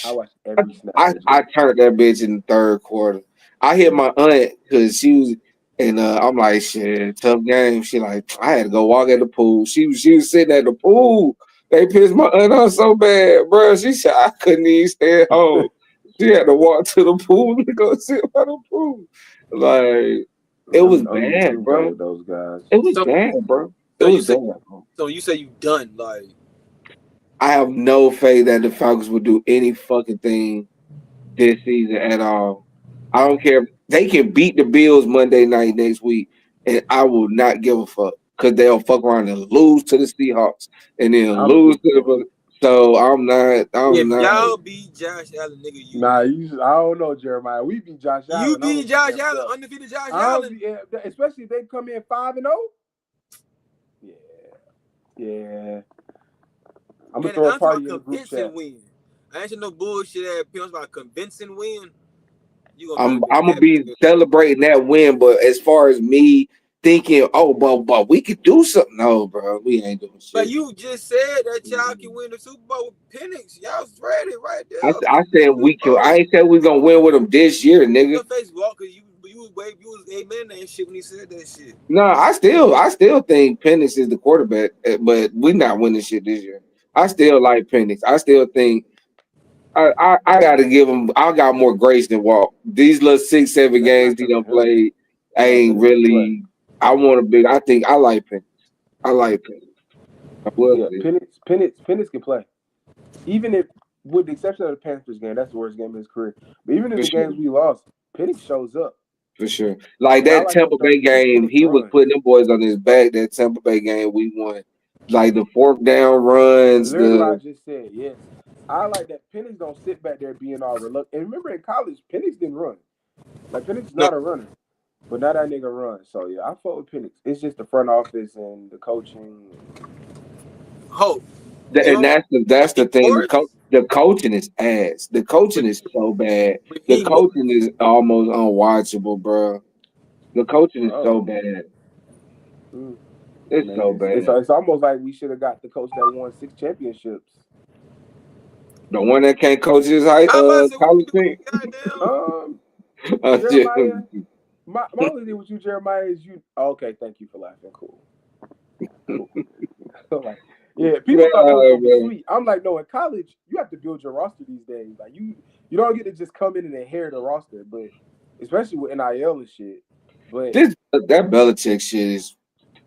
I watched I, every snap of that I shit. turned that bitch in the third quarter. I hit my aunt because she was, and I'm like, shit, tough game. She like, I had to go walk at the pool. She was sitting at the pool. They pissed my aunt off so bad, bro. She said I couldn't even stay at home. She had to walk to the pool to go sit by the pool. Like it was bad, I'm done bro. with those guys. It was So, bad, bro. It so you was say, bad. so you say you done? Like, I have no faith that the Falcons will do any fucking thing this season at all. I don't care. They can beat the Bills Monday night next week, and I will not give a fuck because they'll fuck around and lose to the Seahawks and then I'm a lose big to fan. the. So I'm not. I'm if not. y'all beat Josh Allen, nigga, Nah, I don't know, Jeremiah. We beat Josh you Allen. I'm gonna beat be Josh amped Allen, up. undefeated Josh I don't Allen. be, especially if they come in 5-0. Yeah, yeah. I'm gonna And throw a I'm talking about party in the group convincing chat. win. I ain't no bullshit ass pills about convincing win. You gonna I'm. better be I'm gonna happy, be nigga. celebrating that win, but as far as me thinking, oh, but we could do something. No, bro, we ain't doing But shit. you just said that y'all Mm-mm. can win the Super Bowl with Penix. Y'all ready right there. I said Super we can. I Bowl. ain't said we gonna win with them this year, nigga. Your face walk because you was wave, you was amen that shit when he said that shit. No, I still think Penix is the quarterback, but we're not winning shit this year. I still like Penix. I still think I got to give him. I got more grace than Walt. These little 6, 7 That's games not he because done of him. played No, ain't Penix can play. really. I want a big. I think I like Penix. I like Penix. I will Yeah, see. Penix can play. Even if, with the exception of the Panthers game, that's the worst game of his career. But even in For the sure, games we lost, Penix shows up, for sure. Like and I that like on Tampa Bay third. game, Penix he was run. putting them boys on his back. That Tampa Bay game we won. Like the fourth down runs, Literally what I the just said. Yes, I like that. Penix don't sit back there being all reluctant. And remember in college, Penix didn't run. Like Penix is No not a runner, but now that nigga run. So yeah, I fought with Penix. It's just the front office and the coaching. hope. You And know, that's the of thing. course, The coaching is ass. The but coaching is so bad. but The he mo- coaching is almost unwatchable, bro. The coaching is Oh, so bad. mm, It's man, so it's bad. it's almost like we should have got the coach that won 6 championships. The one that can't coach his high I'm about to say what we college doing, team. goddamn. Um, Just- Jeremiah, my only thing with you, Jeremiah, is you. Oh, okay, thank you for laughing. Cool, cool. So like, yeah, people thought that was gonna be man. sweet. I'm like, no, in college, you have to build your roster these days. Like you don't get to just come in and inherit a roster, but especially with NIL and shit. But That Belichick shit is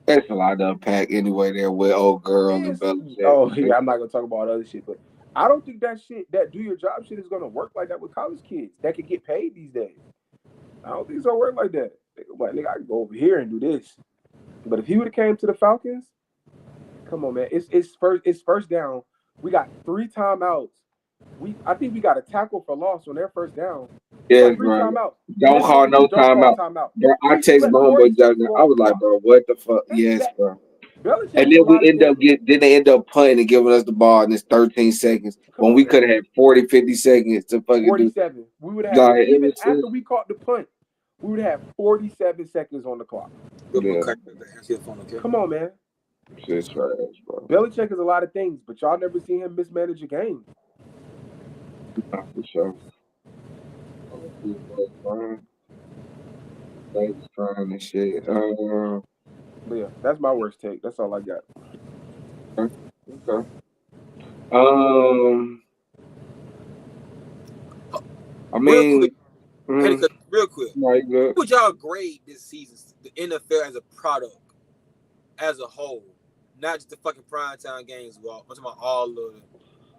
that's a lot to unpack anyway. There with old girl and it's Belichick. oh yeah, I'm not gonna talk about other shit, but I don't think that shit, that do your job shit, is gonna work like that with college kids that can get paid these days. I don't think it's gonna work like that. Like, nigga, I can go over here and do this. But if he would have came to the Falcons, come on, man. It's first down. We got 3 timeouts. I think we got a tackle for loss on their first down. We got Yes, three bro. timeouts. And Don't this call nigga no just don't call timeout. timeout. Bro, I We text still had my homeboy 40 Justin. seconds I on the was like, clock. bro, what the fuck? Yes, That bro. Belichick And has then a lot of things. then they end up punting and giving us the ball in this 13 seconds Come when on, we could man. have had 40, 50 seconds to fucking do. 47. We would have had, Like it even was after just, we caught the punt, we would have 47 seconds on the clock. Good boy, yeah, crack the answer your phone, okay? Come on, man. shit's trash, bro. Belichick is a lot of things, but y'all never seen him mismanage a game. Nah, for sure. They was trying and shit. But yeah, that's my worst take. That's all I got. Okay. Okay. Um, I Real quick, mean, mm, real quick. like good. What would y'all grade this season, the NFL as a product, as a whole? Not just the fucking primetime games, Walt. I'm talking about all of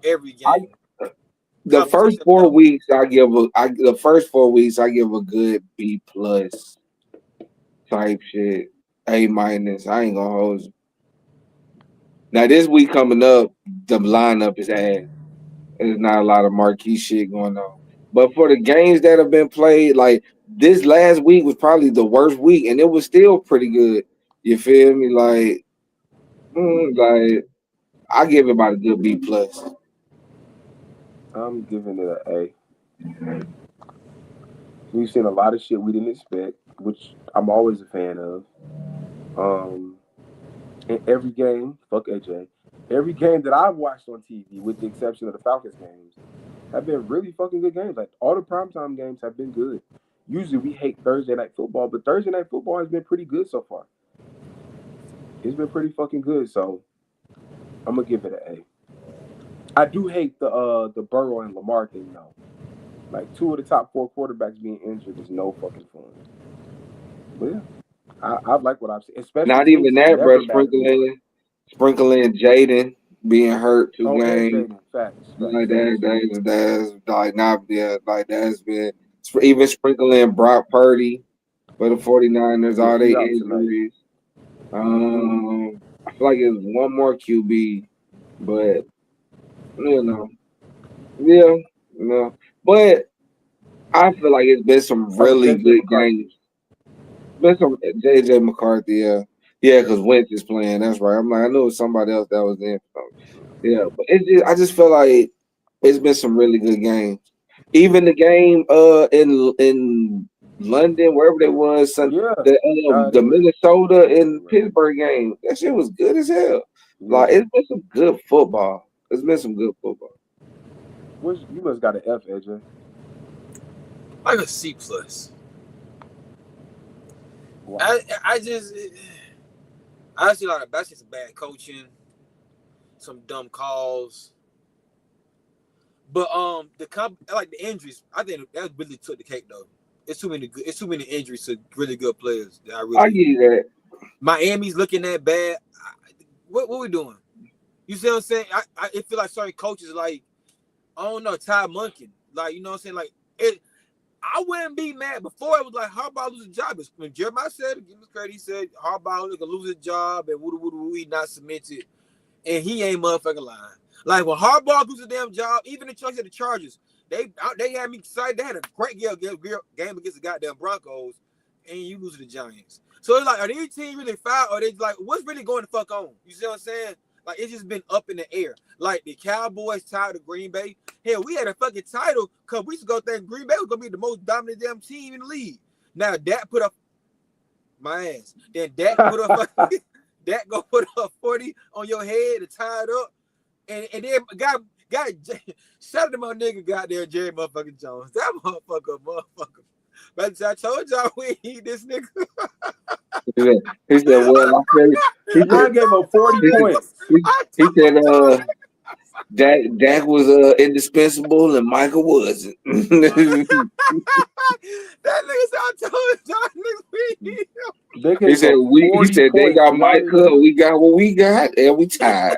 every I game. the first Competition four level. weeks the first 4 weeks I give a good B plus type shit. A minus. I ain't gonna hold you. Now this week coming up, the lineup is ass. There's not a lot of marquee shit going on. But for the games that have been played, like this last week was probably the worst week, and it was still pretty good. You feel me? Like I give it about a good B plus. I'm giving it a A. We've seen a lot of shit we didn't expect, which I'm always a fan of. Um, in every game, fuck AJ. Every game that I've watched on TV, with the exception of the Falcons games, have been really fucking good games. Like all the primetime games have been good. Usually we hate Thursday night football, but Thursday night football has been pretty good so far. It's been pretty fucking good, so I'm gonna give it an A. I do hate the Burrow and Lamar thing though. Like two of the top four quarterbacks being injured is no fucking fun. But yeah, I like what I've seen, especially Not teams even who've that, bro. never mattered more. Sprinkling Jaden being hurt 2 games. And facts, facts, Like facts. that's like not yeah, like that's been even sprinkling Brock Purdy for the 49ers, Yeah, all they he out tonight. injuries. I feel like it's one more QB, but you know, yeah, But I feel like it's been some Oh, really JJ good McCarthy. games. Been some JJ McCarthy, yeah, because Wentz is playing. That's right. I'm like, I knew it was somebody else that was in. Yeah, but I just feel like it's been some really good games. Even the game in London, wherever they was, Yeah, they the were. Minnesota and Right. Pittsburgh game, that shit was good as hell. Yeah. Like it's been some good football. It's been some good football. You must got an F, AJ. Like a C plus. Wow. I see a lot of that's just bad coaching, some dumb calls. But like the injuries, I think that really took the cake though. It's too many injuries to really good players that I give you that. Miami's looking that bad. What we doing? You see what I'm saying? I feel like certain coaches like I don't know, Ty Munkin. Like, you know what I'm saying? Like it I wouldn't be mad. Before it was like Harbaugh lose a job. When Jeremiah said, give him credit, he said Harbaugh gonna lose his job and woo not cemented. And he ain't motherfucking lying. Like when Harbaugh loses a damn job, even the Chucks at the Chargers, they had me excited. They had a great game against the goddamn Broncos, and you lose to the Giants. So it's like, are these teams really foul, or they like, what's really going to fuck on? You see what I'm saying? Like it's just been up in the air. Like the Cowboys tied to Green Bay. Hell, we had a fucking title because we used to go think Green Bay was gonna be the most dominant damn team in the league. Now that put up my ass. Then that put up that go put up 40 on your head to tie it up. And then got shout out to my nigga got there, Jerry motherfucking Jones. That motherfucker. But I told y'all we need this nigga. He said, "Well, I feel." He I said, gave him 40 points. he said, Dak was indispensable and Michael wasn't. That nigga said I told y'all niggas we need him. They He gave said, him 40 they points. got Michael, we got what we got, and we tied.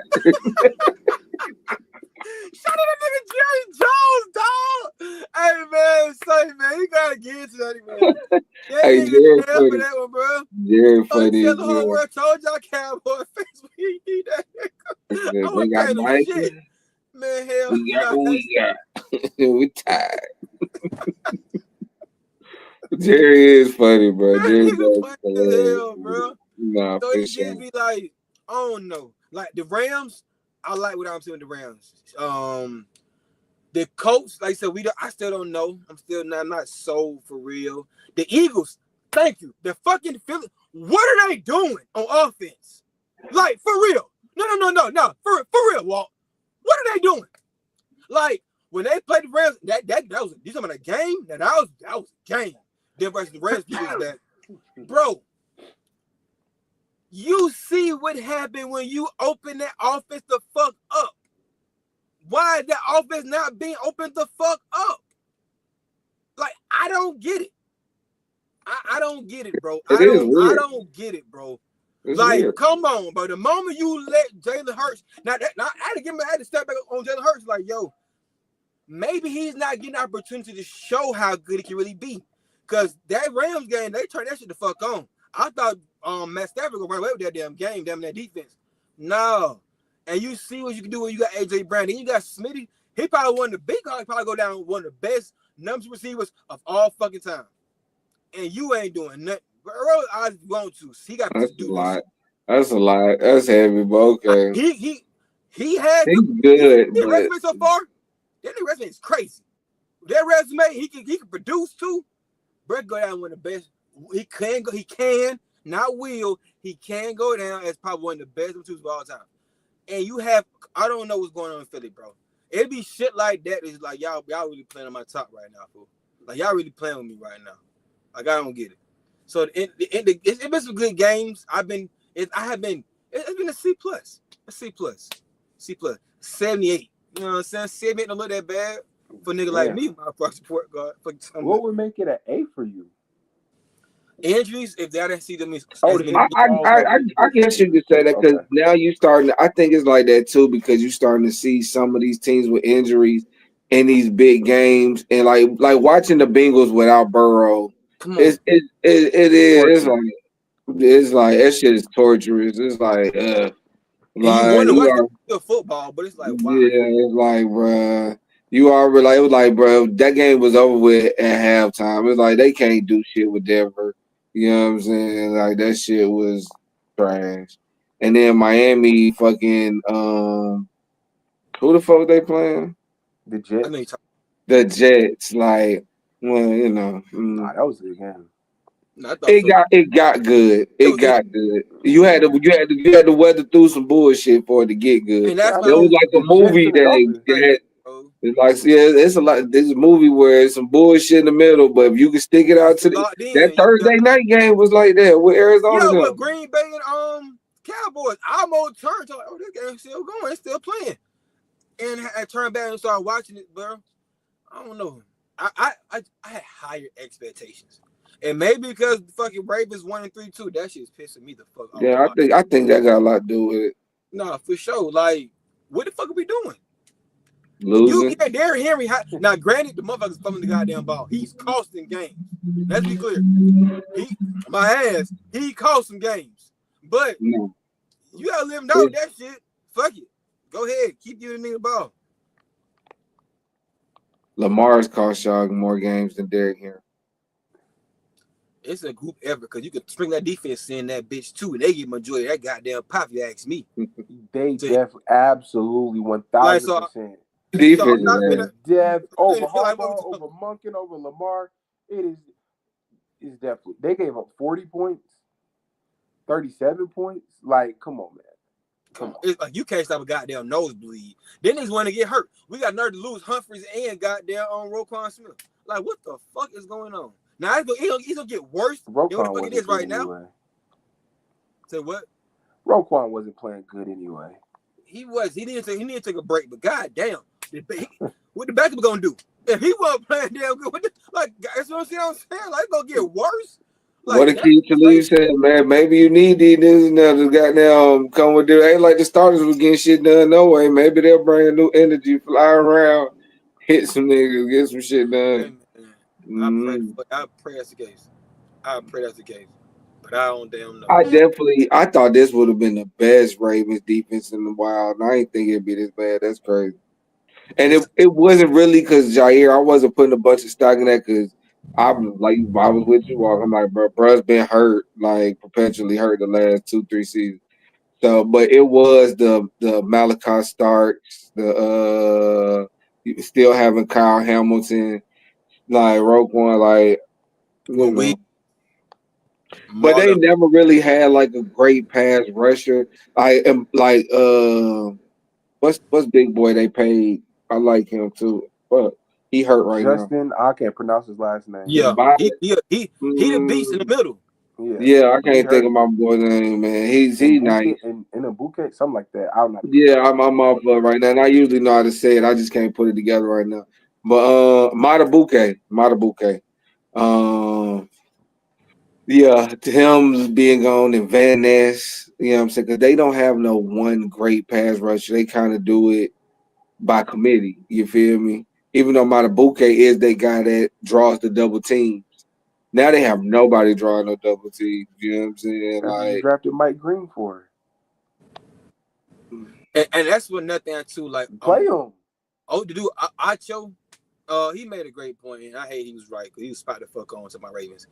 Shout out to nigga Jerry Jones, dog. Hey man, say man, you gotta get into that man. That Hey, nigga there for that one, bro. Jerry funny Tell as the whole hell. world, told y'all Cowboy fans we need that nigga. I They wasn't got paying no Michael, shit. Man, hell we got no. what we got. We tied. Jerry is funny, bro. That Jerry nigga does funny as hilarious. hell, bro. Nah, So for it sure. just be like, I don't know. Like the Rams, I like what I'm seeing with the Rams. The Colts, like I said, I still don't know. I'm not sold for real. The Eagles, thank you. The fucking Philly, what are they doing on offense? Like for real. No. For real, Walt. What are they doing? Like when they played the Rams, that was you talking about a game? That was a game. Then versus the Rams defense that, bro. You see what happened when you open that offense the fuck up. Why is that offense not being opened the fuck up? Like, I don't get it. I don't get it, bro. I don't get it, bro. It's like, weird. Come on, bro. The moment you let Jalen Hurts, I had to step back on Jalen Hurts, like, yo, maybe he's not getting the opportunity to show how good he can really be. Because that Rams game, they turned that shit the fuck on. I thought Matt Stafford gonna run away with that damn game, that defense. No. And you see what you can do when you got AJ Brown. Then you got Smitty. He probably one of the big guys, probably go down one of the best number two receivers of all fucking time, and you ain't doing nothing. Bro, I want to. He got to That's a do this lot. shit. That's a lot. That's heavy, but okay. He had He's good. good, His but resume so far. That nigga resume is crazy. That resume, he can produce too. Brett go down one of the best. He can go. He can, not will. He can go down as probably one of the best twos of all time. And you have, I don't know what's going on in Philly, bro. It'd be shit like that. It's like y'all really playing on my top right now, fool. Like y'all really playing with me right now. Like I don't get it. So it's been some good games. It's been a C plus, C plus, 78. You know what I'm saying? 78 don't look that bad for a nigga like me, my support guard. What would make it an A for you? Injuries, if they didn't see them as the I guess you could say that because now you starting. I think it's like that too because you starting to see some of these teams with injuries in these big games and like watching the Bengals without Burrow. Come on, It's like that shit is torturous. It's and you like wonder you what's are. the football, but it's like why? Yeah, it's like, bruh, you already like it was like, bro, that game was over with at halftime. It's like they can't do shit with Denver. You know what I'm saying? Like that shit was trash. And then Miami fucking who the fuck they playing? The I know you Jets. talking. The Jets. Like, well, Nah, that was a good game. No, I thought so. it got good. It It was, it, got good. You had to weather through some bullshit for it to get good. and that's I my It was mean, like a the Jets movie and the Dolphins. that bro. it's like, yeah, it's a lot. There's a movie where it's some bullshit in the middle, but if you can stick it out to Locked that in. Thursday night game was like that with Arizona Yeah, now. with Green Bay and Cowboys, I almost turned to like, oh, this game's still going, it's still playing, and I turned back and started watching it, bro. I don't know. I had higher expectations, and maybe because the fucking Ravens 1-3 too. That shit's pissing me the fuck off to Yeah, watch. I think that got a lot to do with it. Nah, for sure. Like, what the fuck are we doing? You Losing. get Derrick Henry. Now, granted, the motherfucker's fumbling the goddamn ball. He's costing games. Let's be clear. He cost some games. But No. you gotta let him know that shit. Fuck it. Go ahead. Keep giving me the ball. Lamar's cost y'all more games than Derrick Henry. It's a group effort because you could spring that defense in that bitch too, and they get majority of that goddamn pop. You ask me. They definitely absolutely 1000%. Defense I'm not is Depth over like, Harbaugh, over Monken, over Lamar. It is definitely they gave up 40 points, 37 points. Like, come on, man. Come on. It's like you can't stop a goddamn nosebleed. Then niggas want to get hurt. We got nerve to lose Humphreys and goddamn on Roquan Smith. Like, what the fuck is going on? Now he's gonna get worse than what the fuck it is right now. Say what? Roquan wasn't playing good anyway. He needed to take a break, but goddamn, what the backup gonna do? If he wasn't playing damn good, that's what I'm saying. Like, it's gonna get worse. Like, what a key to leave said, man. Maybe you need these niggas now to goddamn come with their. Ain't like the starters was getting shit done no way. Maybe they'll bring a new energy, fly around, hit some niggas, get some shit done. I pray that's the case. I pray that's the case. But I don't damn know. I thought this would have been the best Ravens defense in the wild. And I didn't think it'd be this bad. That's crazy. And it wasn't really because Jair. I wasn't putting a bunch of stock in that because I was with you, Walk. I'm like, bruh's been hurt, like perpetually hurt the last 2-3 seasons. So, but it was the Malachi Starks, still having Kyle Hamilton, like Roquan, like but they never really had like a great pass rusher. What's big boy they paid? I like him too, but he hurt right now. Justin, I can't pronounce his last name. Yeah, he the beast in the middle. Yeah, I can't think of my boy's name, man. He's nice. In a bouquet, something like that. I don't know. Yeah, I'm off right now, and I usually know how to say it. I just can't put it together right now. But Matabuke. Yeah, to him being gone and Van Ness, you know what I'm saying? Because they don't have no one great pass rusher. They kind of do it by committee. You feel me? Even though Matabuke is that guy that draws the double teams. Now they have nobody drawing no double teams. You know what I'm saying? That's what you drafted Mike Green for. And that's what nothing too. Like play him. Oh, to do Acho, He made a great point, and I hate he was right because he was spot the fuck on to my Ravens.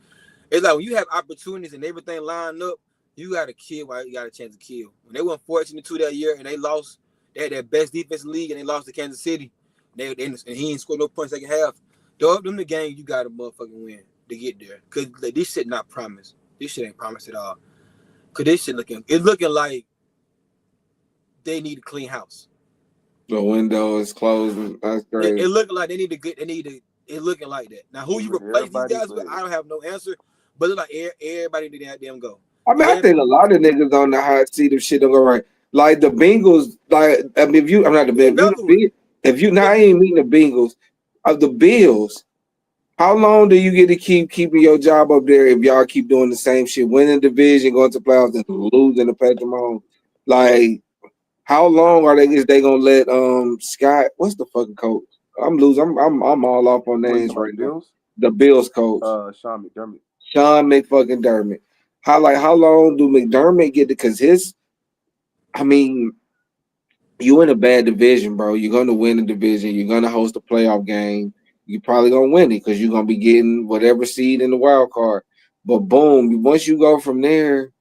It's like when you have opportunities and everything lined up, you got to kill while you got a chance to kill. When they weren't fortunate to that year and they lost, they had their best defense in the league and they lost to Kansas City. And he ain't scored no points second half. Them the game you got to motherfucking win to get there. Cause like, this shit not promised. This shit ain't promised at all. Cause this shit it's looking like they need a clean house. The window is closed. That's crazy. It looking like they need to get. It's looking like that. Now, who you replace these guys with? I don't have no answer. But it's like everybody need to damn go. I mean, I think a lot of niggas on the hot seat if shit don't go right. Like the Bengals, like I mean, I'm not the Bengals. If you now I ain't meeting the Bengals of the Bills. How long do you get to keep keeping your job up there if y'all keep doing the same shit, winning division, going to playoffs, and losing the Patrick Mahomes? Like, how long is they gonna let Scott? What's the fucking coach? I'm losing. I'm all off on names right now. The Bills coach, Sean McDermott. Sean McFucking How long do McDermott get to? Because I mean, you in a bad division, bro. You're gonna win the division. You're gonna host a playoff game. You're probably gonna win it because you're gonna be getting whatever seed in the wild card. But boom, once you go from there,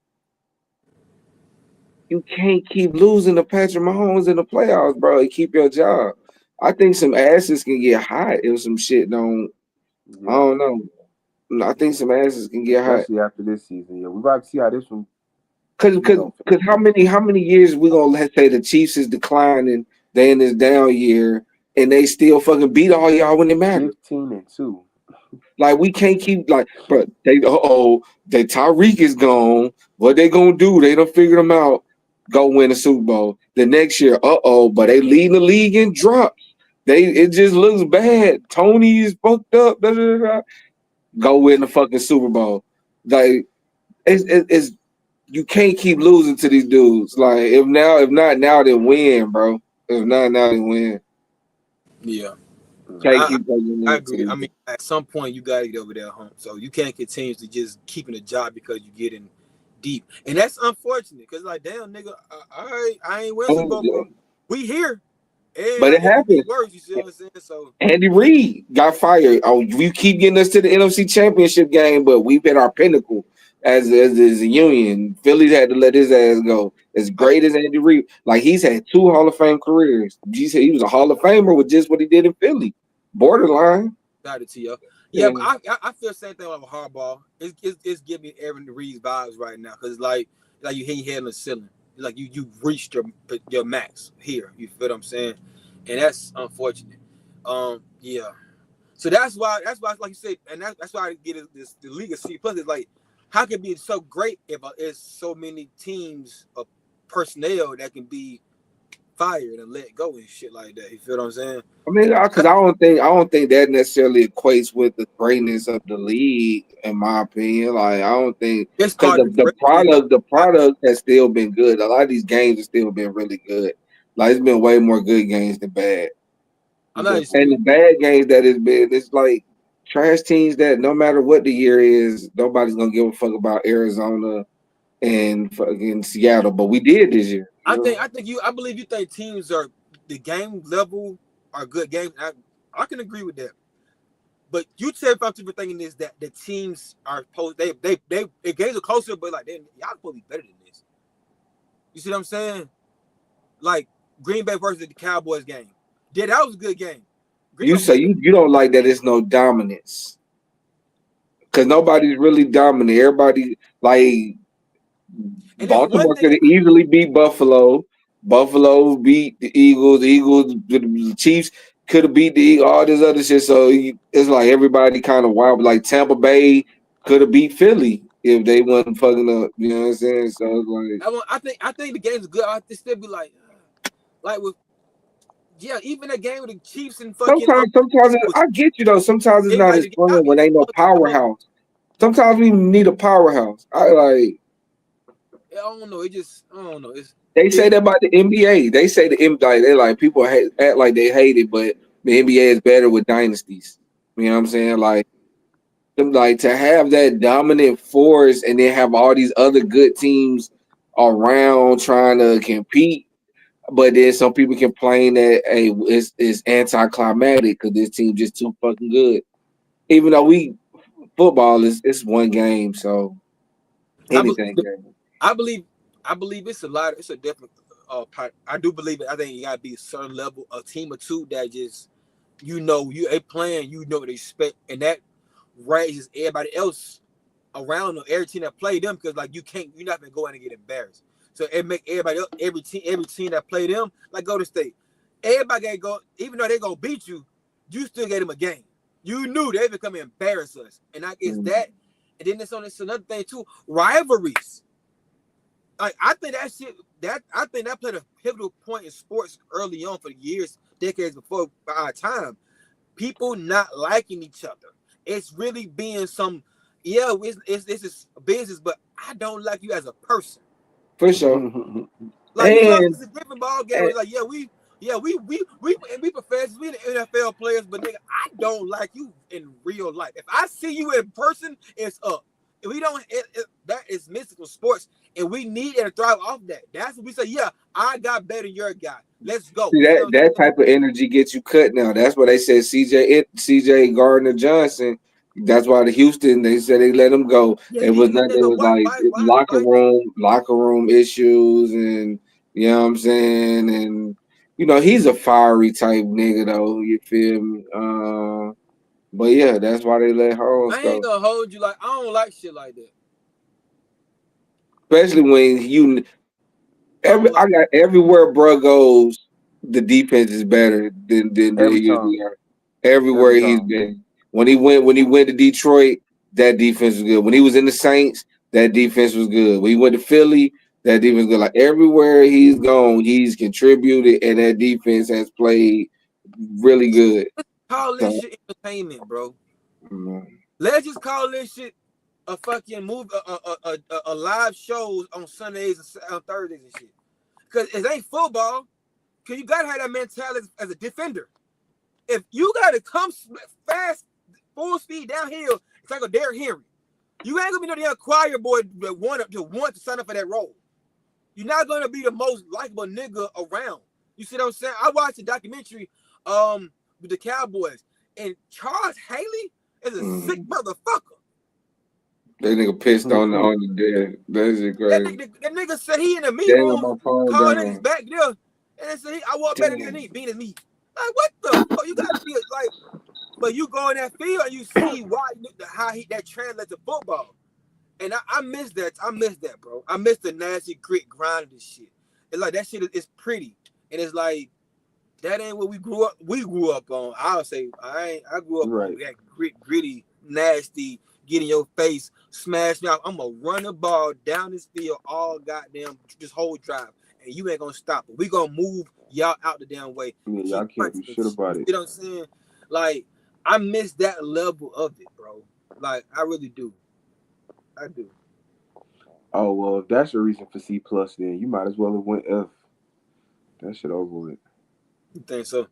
you can't keep losing to Patrick Mahomes in the playoffs, bro, and keep your job. I think some asses can get hot if some shit don't. I don't know. I think some asses can get hot. Especially after this season. Yeah, we about to see how this one. Cause how many years we gonna let's say the Chiefs is declining, they in this down year, and they still fucking beat all y'all when it matters. 15-2. Like we can't keep like, bro. They Tyreek is gone. What they gonna do? They don't figure them out. Go win a Super Bowl the next year. But they leading the league in drops. It just looks bad. Tony is fucked up. Da, da, da. Go win the fucking Super Bowl. Like it's you can't keep losing to these dudes. Like if not now, they win, bro. If not now, they win. Yeah. Can't keep I agree. I mean, at some point you gotta get over that hump. So you can't continue to just keeping a job because you're getting deep, and that's unfortunate. Cause like, damn, nigga, I ain't winning Super Bowl. We here, but it happened. Worse, you see what I'm saying? So Andy Reid got fired. Oh, you keep getting us to the NFC Championship game, but we've hit our pinnacle as a union. Philly's had to let his ass go. As great as Andy Reid, like he's had 2 Hall of Fame careers. He said he was a Hall of Famer with just what he did in Philly. Borderline. Got it to you. Yeah, but I feel the same thing with Harbaugh. It's giving me Aaron Reed's vibes right now because like you hit your head on the ceiling. Like you reached your max here. You feel what I'm saying? And that's unfortunate. Yeah. So that's why like you said, and that's why I get the league of C plus. It's like how can it be so great if there's so many teams of personnel that can be fired and let go and shit like that. You feel what I'm saying? I mean, because I don't think that necessarily equates with the greatness of the league, in my opinion. Like I don't think because the product has still been good. A lot of these games have still been really good. Like it's been way more good games than bad. And the bad games that it's like trash teams that no matter what the year is, nobody's gonna give a fuck about Arizona and fucking Seattle. But we did this year. I believe you think teams are the game level are good games. I can agree with that. But you said if I'm thinking is that the teams are they games are closer, but like y'all supposed to be better than this. You see what I'm saying? Like Green Bay versus the Cowboys game. Yeah, that was a good game. You say you don't like that it's no dominance. Because nobody's really dominant. Everybody like Baltimore could have easily beat Buffalo. Buffalo beat the Eagles. The Eagles, the Chiefs could have beat the Eagles, all this other shit. So it's like everybody kind of wild. Like Tampa Bay could have beat Philly if they wasn't fucking up. You know what I'm saying? So it's like I think the game's good. I still be like with even a game with the Chiefs and fucking. Sometimes I get you though. Sometimes it's not as fun when ain't no powerhouse. Sometimes we need a powerhouse. I don't know. I don't know. They say that about the NBA. They say the NBA. They like people act like they hate it, but the NBA is better with dynasties. You know what I'm saying? Like to have that dominant force and then have all these other good teams around trying to compete. But then some people complain that hey, it's anticlimactic because this team just too fucking good. Even though we football is it's one game, so I, be, anything can. I believe I believe it's a lot. It's a different part. I do believe it. I think you gotta be a certain level, a team or two that just you a playing, what they expect, and that raises everybody else around them, every team that play them, because like you're not gonna go in and get embarrassed. So it make everybody else, every team that play them, like go to state. Everybody gotta go, even though they gonna beat you, you still gave them a game. You knew they would come and embarrass us. And I guess that, and then it's another thing too, rivalries. Like I think that played a pivotal point in sports early on for years, decades before our time. People not liking each other. It's really being some, yeah, this is business, but I don't like you as a person. For sure. Like And, it's a different ball game. and It's like, we professors, we the NFL players, but nigga, I don't like you in real life. If I see you in person, it's up. If we don't, that is mystical sports, and we need to thrive off that. That's what we say. Yeah, I got better than your guy. Let's go. see You see that what I'm that saying? type of energy gets you cut now. That's why they said CJ Gardner Johnson. That's why the Houston they said they let him go. Yeah, It was he nothing. let It go. was like Why is he biting? locker room issues, and you know what I'm saying. And you know he's a fiery type nigga though. You feel me? But yeah, that's why they let Holmes I ain't go. gonna hold you. Like I don't like shit like that. Especially when you I don't I like. got everywhere bro goes, the defense is better than they Every usually time. are. Everywhere Every he's time. been. When he went to Detroit, that defense was good. When he was in the Saints, that defense was good. When he went to Philly, that defense was good. Like everywhere he's gone, he's contributed and that defense has played really good. Call this So shit entertainment, bro. mm, Let's just call this shit a fucking movie, a live shows on Sundays and on Thursdays and shit. Because it ain't football. Cause you gotta have that mentality as a defender. If you gotta come fast, full speed downhill, it's like a Derrick Henry. You ain't gonna be no damn choir boy that want to sign up for that role. You're not gonna be the most likable nigga around. You see what I'm saying? I watched a documentary with the Cowboys, and Charles Haley is a sick mm, motherfucker. that nigga pissed on the dead. That's just crazy. That nigga said he in the meat Dang on room my phone calling niggas down. back there, and they said I want better than Damn. he being his meat. Like what the fuck? You gotta be like, but you go in that field and you see why how that translates to football. And I miss that. I miss that, bro. I miss the nasty grit grind of this shit. It's like that shit is pretty. And it's like that ain't what we grew up on. I'll say I grew up on Right. that gritty, nasty, get in your face, smash me out. I'm gonna run the ball down this field all goddamn this whole drive. And you ain't gonna stop it. We gonna move y'all out the damn way. Yeah, y'all Keep can't do punching. shit You about see it. what I'm saying? Like, I miss that level of it, bro. Like, I really do. I do. Oh well, if that's your reason for C plus, then you might as well have went F. That shit over with. You think so?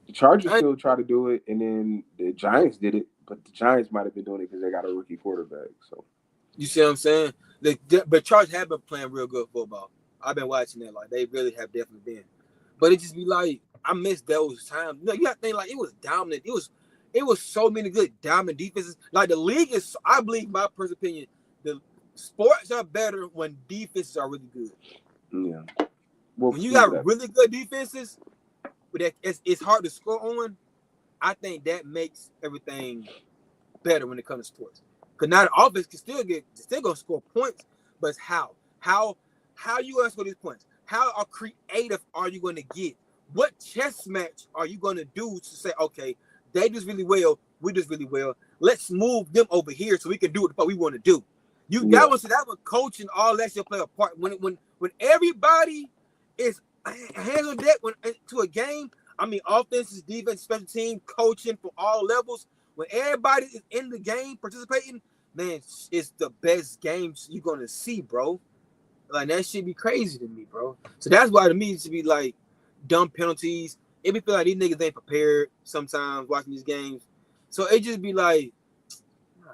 The Chargers I, still try to do it, and then the Giants did it, but the Giants might have been doing it because they got a rookie quarterback. So you see what I'm saying? But Chargers have been playing real good football. I've been watching that. Like, they really have definitely been. But it just be like, I miss those times. You got to think, like, it was dominant. It was so many good dominant defenses. Like, the league is, I believe, my personal opinion, the sports are better when defenses are really good. yeah, we'll When you see what got happens. really good defenses, but it's hard to score on, I think that makes everything better when it comes to sports. Because now the offense can still gonna score points, but it's how you gonna score these points? How creative are you gonna get? What chess match are you gonna do to say, okay, they do really well, we do really well. Let's move them over here so we can do what the fuck we want to do. You Yeah, that was coaching all that shit play a part. When everybody is hands on deck when to a game, I mean offenses, defense, special team, coaching from all levels. When everybody is in the game participating, man, it's the best games you're gonna see, bro. Like that should be crazy to me, bro. So that's why to me it should be like dumb penalties. It be feel like these niggas ain't prepared sometimes watching these games. So it just be like, nah,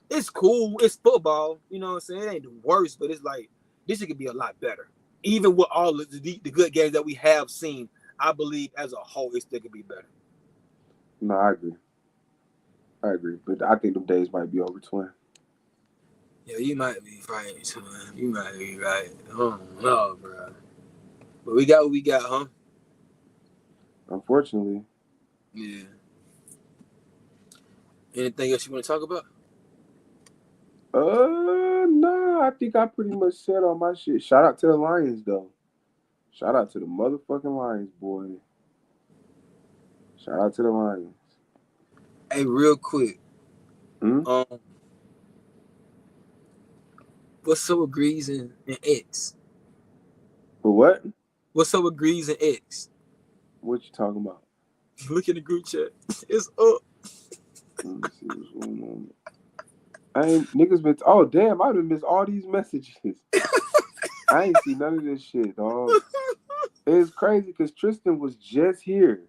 it's cool, it's football, you know what I'm saying? It ain't the worst, but it's like this shit could be a lot better. even with all the good games that we have seen, I believe as a whole it still could be better. No, I agree. I agree. But I think them days might be over, twin. Yeah, you might be right, son. You might be right. I don't know, bro. But we got what we got, huh? Unfortunately. Yeah. Anything else you want to talk about? Nah, I think I pretty much said all my shit. Shout out to the Lions though. Shout out to the motherfucking Lions, boy. Shout out to the Lions. Hey, real quick. Hmm? Um, what's up with Grease and X? But what? What's up with Grease and X? What you talking about? Look in the group chat. It's up. Let me see what's going on. I ain't niggas been. Oh damn! I done missed all these messages. I ain't see none of this shit, dog. It's crazy because Tristan was just here,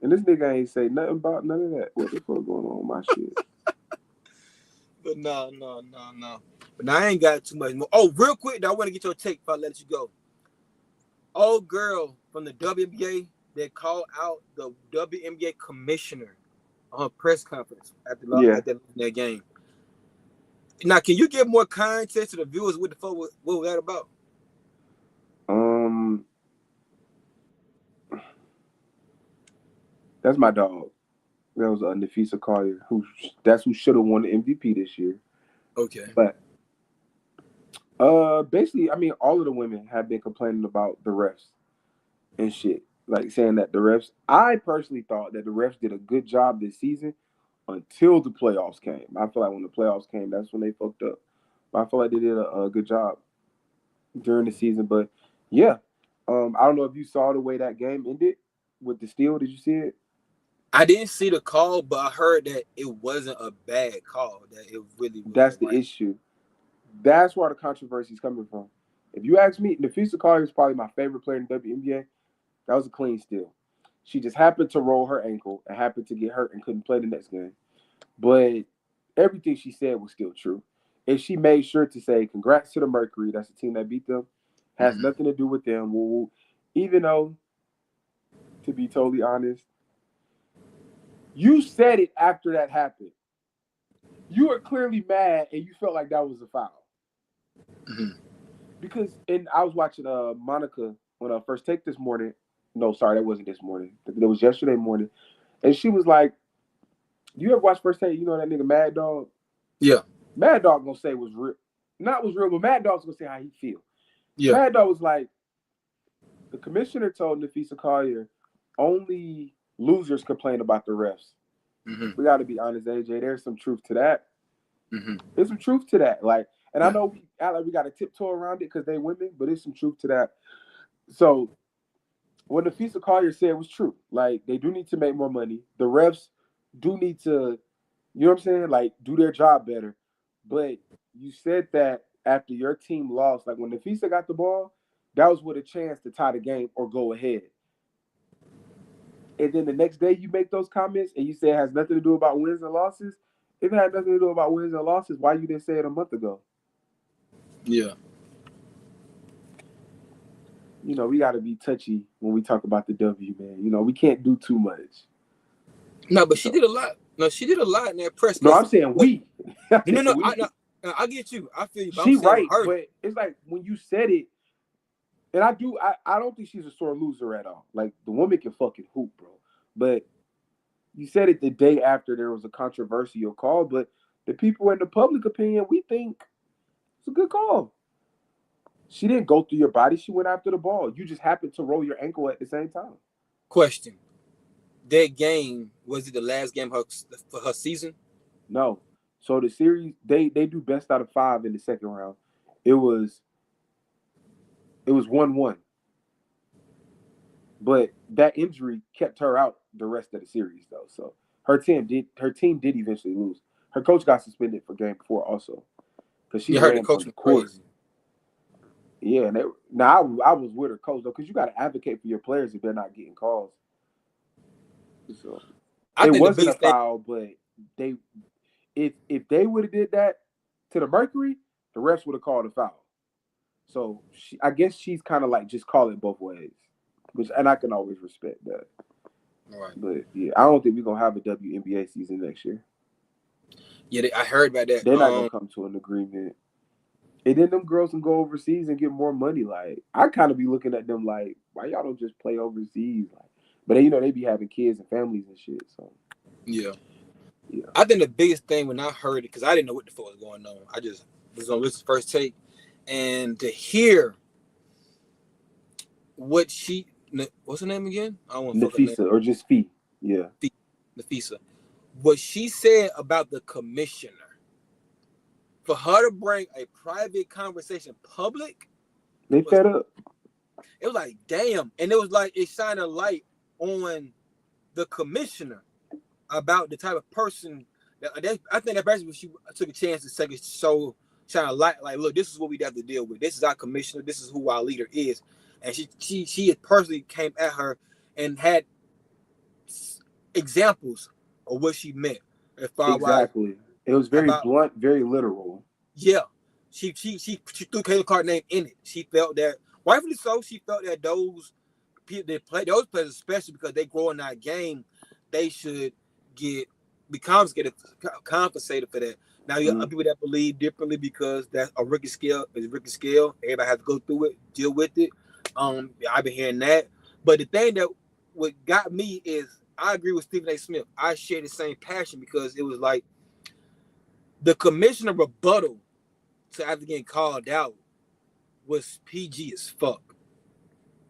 and this nigga ain't say nothing about none of that. What the fuck going on with my shit? But no. But now I ain't got too much more. Oh, real quick, I want to get your take before I let you go. Old girl from the WNBA that called out the WNBA commissioner on her press conference Yeah. at that game. Now, can you give more context to the viewers what the fuck what was that about? Um, that's my dog. That was Nafisa Collier, who should have won the MVP this year. Okay. But basically, I mean, all of the women have been complaining about the refs and shit, like saying that the refs. I personally thought that the refs did a good job this season until the playoffs came. I feel like when the playoffs came, that's when they fucked up. But I feel like they did a good job during the season. But yeah, I don't know if you saw the way that game ended with the steal. Did you see it? I didn't see the call, but I heard that it wasn't a bad call. That it really was That's the the right. issue. That's where the controversy is coming from. If you ask me, Nafisa Collier is probably my favorite player in the WNBA. That was a clean steal. She just happened to roll her ankle and happened to get hurt and couldn't play the next game. But everything she said was still true. And she made sure to say, congrats to the Mercury. That's the team that beat them. Has nothing to do with them. Well, even though, to be totally honest, you said it after that happened. You were clearly mad and you felt like that was a foul. Mm-hmm. Because and I was watching Monica on her first take this morning. No, sorry, that wasn't this morning. It was yesterday morning. And she was like, you ever watch First Take? You know that nigga Mad Dog? Yeah. Mad Dog gonna say was real. Not was real, but Mad Dog's gonna say how he feel. Yeah. Mad Dog was like, the commissioner told Nafisa Collier only losers complain about the refs. Mm-hmm. We gotta be honest, AJ. There's some truth to that. Mm-hmm. There's some truth to that. Like, and I Yeah. know we gotta tiptoe around it because they women, but there's some truth to that. So what Nafisa Collier said was true. Like, they do need to make more money. The refs do need to, you know what I'm saying? Like, do their job better. But you said that after your team lost, like when Nafisa got the ball, that was with a chance to tie the game or go ahead. And then the next day you make those comments and you say it has nothing to do about wins and losses. If it had nothing to do about wins and losses, why you didn't say it a month ago? Yeah. You know, we got to be touchy when we talk about the W, man. You know, we can't do too much. No, but she So, did a lot. No, she did a lot in that press. no, Cause I'm saying what? we. I'm saying No. we. I get you. I feel you. But I'm She saying with right, her. but it's like when you said it, and I don't think she's a sore loser at all. Like the woman can fucking hoop, bro. But you said it the day after there was a controversial call, but the people in the public opinion, we think it's a good call. She didn't go through your body, she went after the ball. You just happened to roll your ankle at the same time. Question: that game was it the last game for her season? No. So the series, they do best out of 5 in the second round. It was 1-1. But that injury kept her out the rest of the series though. So her team did eventually lose. Her coach got suspended for game 4 also because she You heard the ran coach on the was court. crazy. Yeah, and now I was with her coach though because you got to advocate for your players if they're not getting calls. So I it think the wasn't a biggest thing. foul, but they if they would have did that to the Mercury, the refs would have called a foul. So I guess she's kind of like just call it both ways, and I can always respect that. Right. But yeah, I don't think we're gonna have a WNBA season next year. Yeah, I heard about that. They're not gonna come to an agreement. And then them girls can go overseas and get more money. Like I kind of be looking at them like, why y'all don't just play overseas? Like, but they be having kids and families and shit. So yeah. yeah. I think the biggest thing when I heard it, because I didn't know what the fuck was going on. I just was on this first take, and to hear what what's her name again? I don't want to fuck her name. Nafisa or just Fee. Yeah. Nafisa. What she said about the commissioner, for her to bring a private conversation public, They fed up. It was like, damn. And it was like it shined a light on the commissioner about the type of person I think that basically she took a chance to take a shine a light, like, look, this is what we have to deal with. This is our commissioner, this is who our leader is. And she personally came at her and had examples of what she meant. As far Exactly. It was very blunt, very literal. Yeah. She threw Caitlin Clark's name in it. She felt that, rightfully so, she felt that those players, especially because they grow in that game, they should be compensated for that. Now you have people that believe differently because that's a rookie scale. It's a rookie scale. Everybody has to go through it, deal with it. I've been hearing that. But the thing that what got me is I agree with Stephen A. Smith. I share the same passion because it was like the commissioner rebuttal to after getting called out was PG as fuck.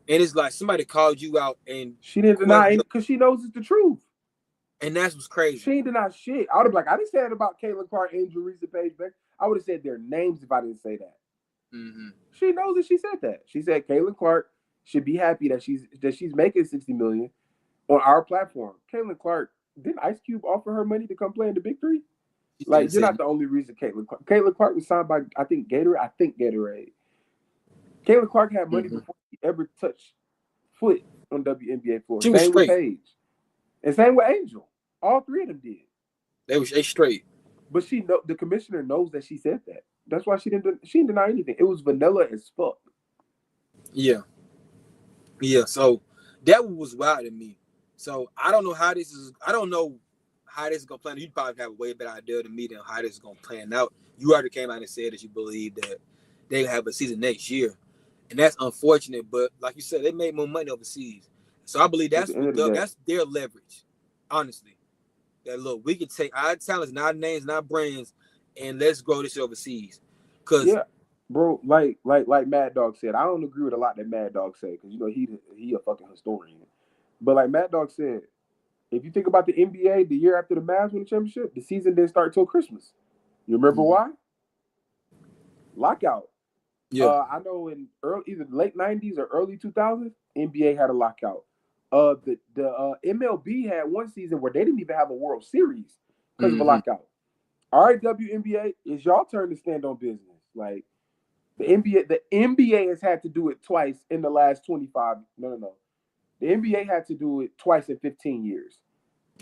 And it's like somebody called you out and she didn't deny it because she knows it's the truth. And that's what's crazy. She ain't deny shit. I would have been like, I didn't say that about Caitlin Clark, Angel Reese, and Paige Beck. I would have said their names if I didn't say that. Mm-hmm. She knows that she said that. She said Caitlin Clark should be happy that she's making $60 million on our platform. Caitlin Clark, didn't Ice Cube offer her money to come play in the Big Three? Like, you're not the only reason Caitlin Clark was signed by, I think Gatorade. Caitlin Clark had money before she ever touched foot on WNBA floor. Same with Paige. And same with Angel. All three of them did. They straight. But the commissioner knows that she said that. That's why she didn't deny anything. It was vanilla as fuck. Yeah. Yeah. So that was wild to me. So I don't know how this is gonna plan. You probably have a way better idea than me than how this is gonna plan out. You already came out and said that you believe that they have a season next year. And that's unfortunate, but like you said, they made more money overseas. So I believe that's their leverage. Honestly. That look, we can take our talents, not names, not brands, and let's grow this overseas. Yeah, bro, like Mad Dog said, I don't agree with a lot that Mad Dog said, because he a fucking historian. But like Mad Dog said, if you think about the NBA, the year after the Mavs won the championship, the season didn't start till Christmas. You remember why? Lockout. Yeah. I know in either late 90s or early 2000s, NBA had a lockout. The MLB had one season where they didn't even have a World Series because of a lockout. All right, WNBA, it's y'all turn to stand on business. Like the NBA has had to do it twice in the last 25. No. The NBA had to do it twice in 15 years.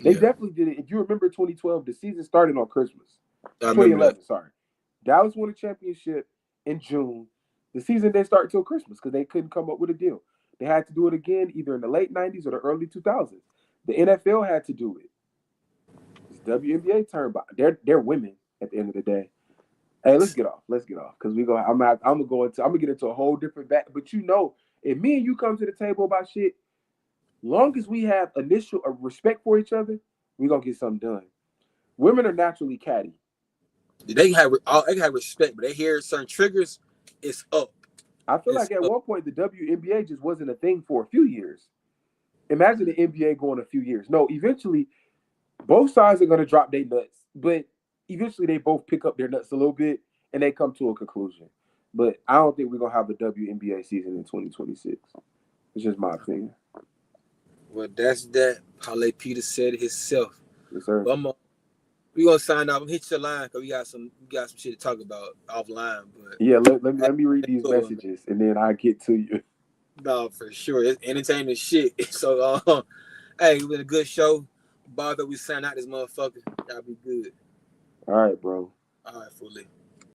They definitely did it. If you remember 2012, the season started on Christmas. 2011, sorry. Dallas won a championship in June. The season didn't start until Christmas because they couldn't come up with a deal. They had to do it again either in the late 90s or the early 2000s. The NFL had to do it. It's WNBA turn, but they're women at the end of the day. Hey, let's get off because I'm gonna get into a whole different back. But if me and you come to the table about shit, long as we have initial respect for each other, we're gonna get something done. Women are naturally catty. They have respect, but they hear certain triggers, it's up. I feel like at one point the WNBA just wasn't a thing for a few years. Imagine the NBA going a few years. No, eventually both sides are going to drop their nuts, but eventually they both pick up their nuts a little bit and they come to a conclusion. But I don't think we're going to have a WNBA season in 2026. It's just my opinion. Well, that's that. Halle Peter said it himself. Yes, sir. We're going to sign off and hit your line because we got some shit to talk about offline. But yeah, let me read these messages and then I'll get to you. No, for sure. It's entertainment shit. So, hey, it's been a good show. Bother we sign out this motherfucker. Y'all be good. All right, bro. All right, fully.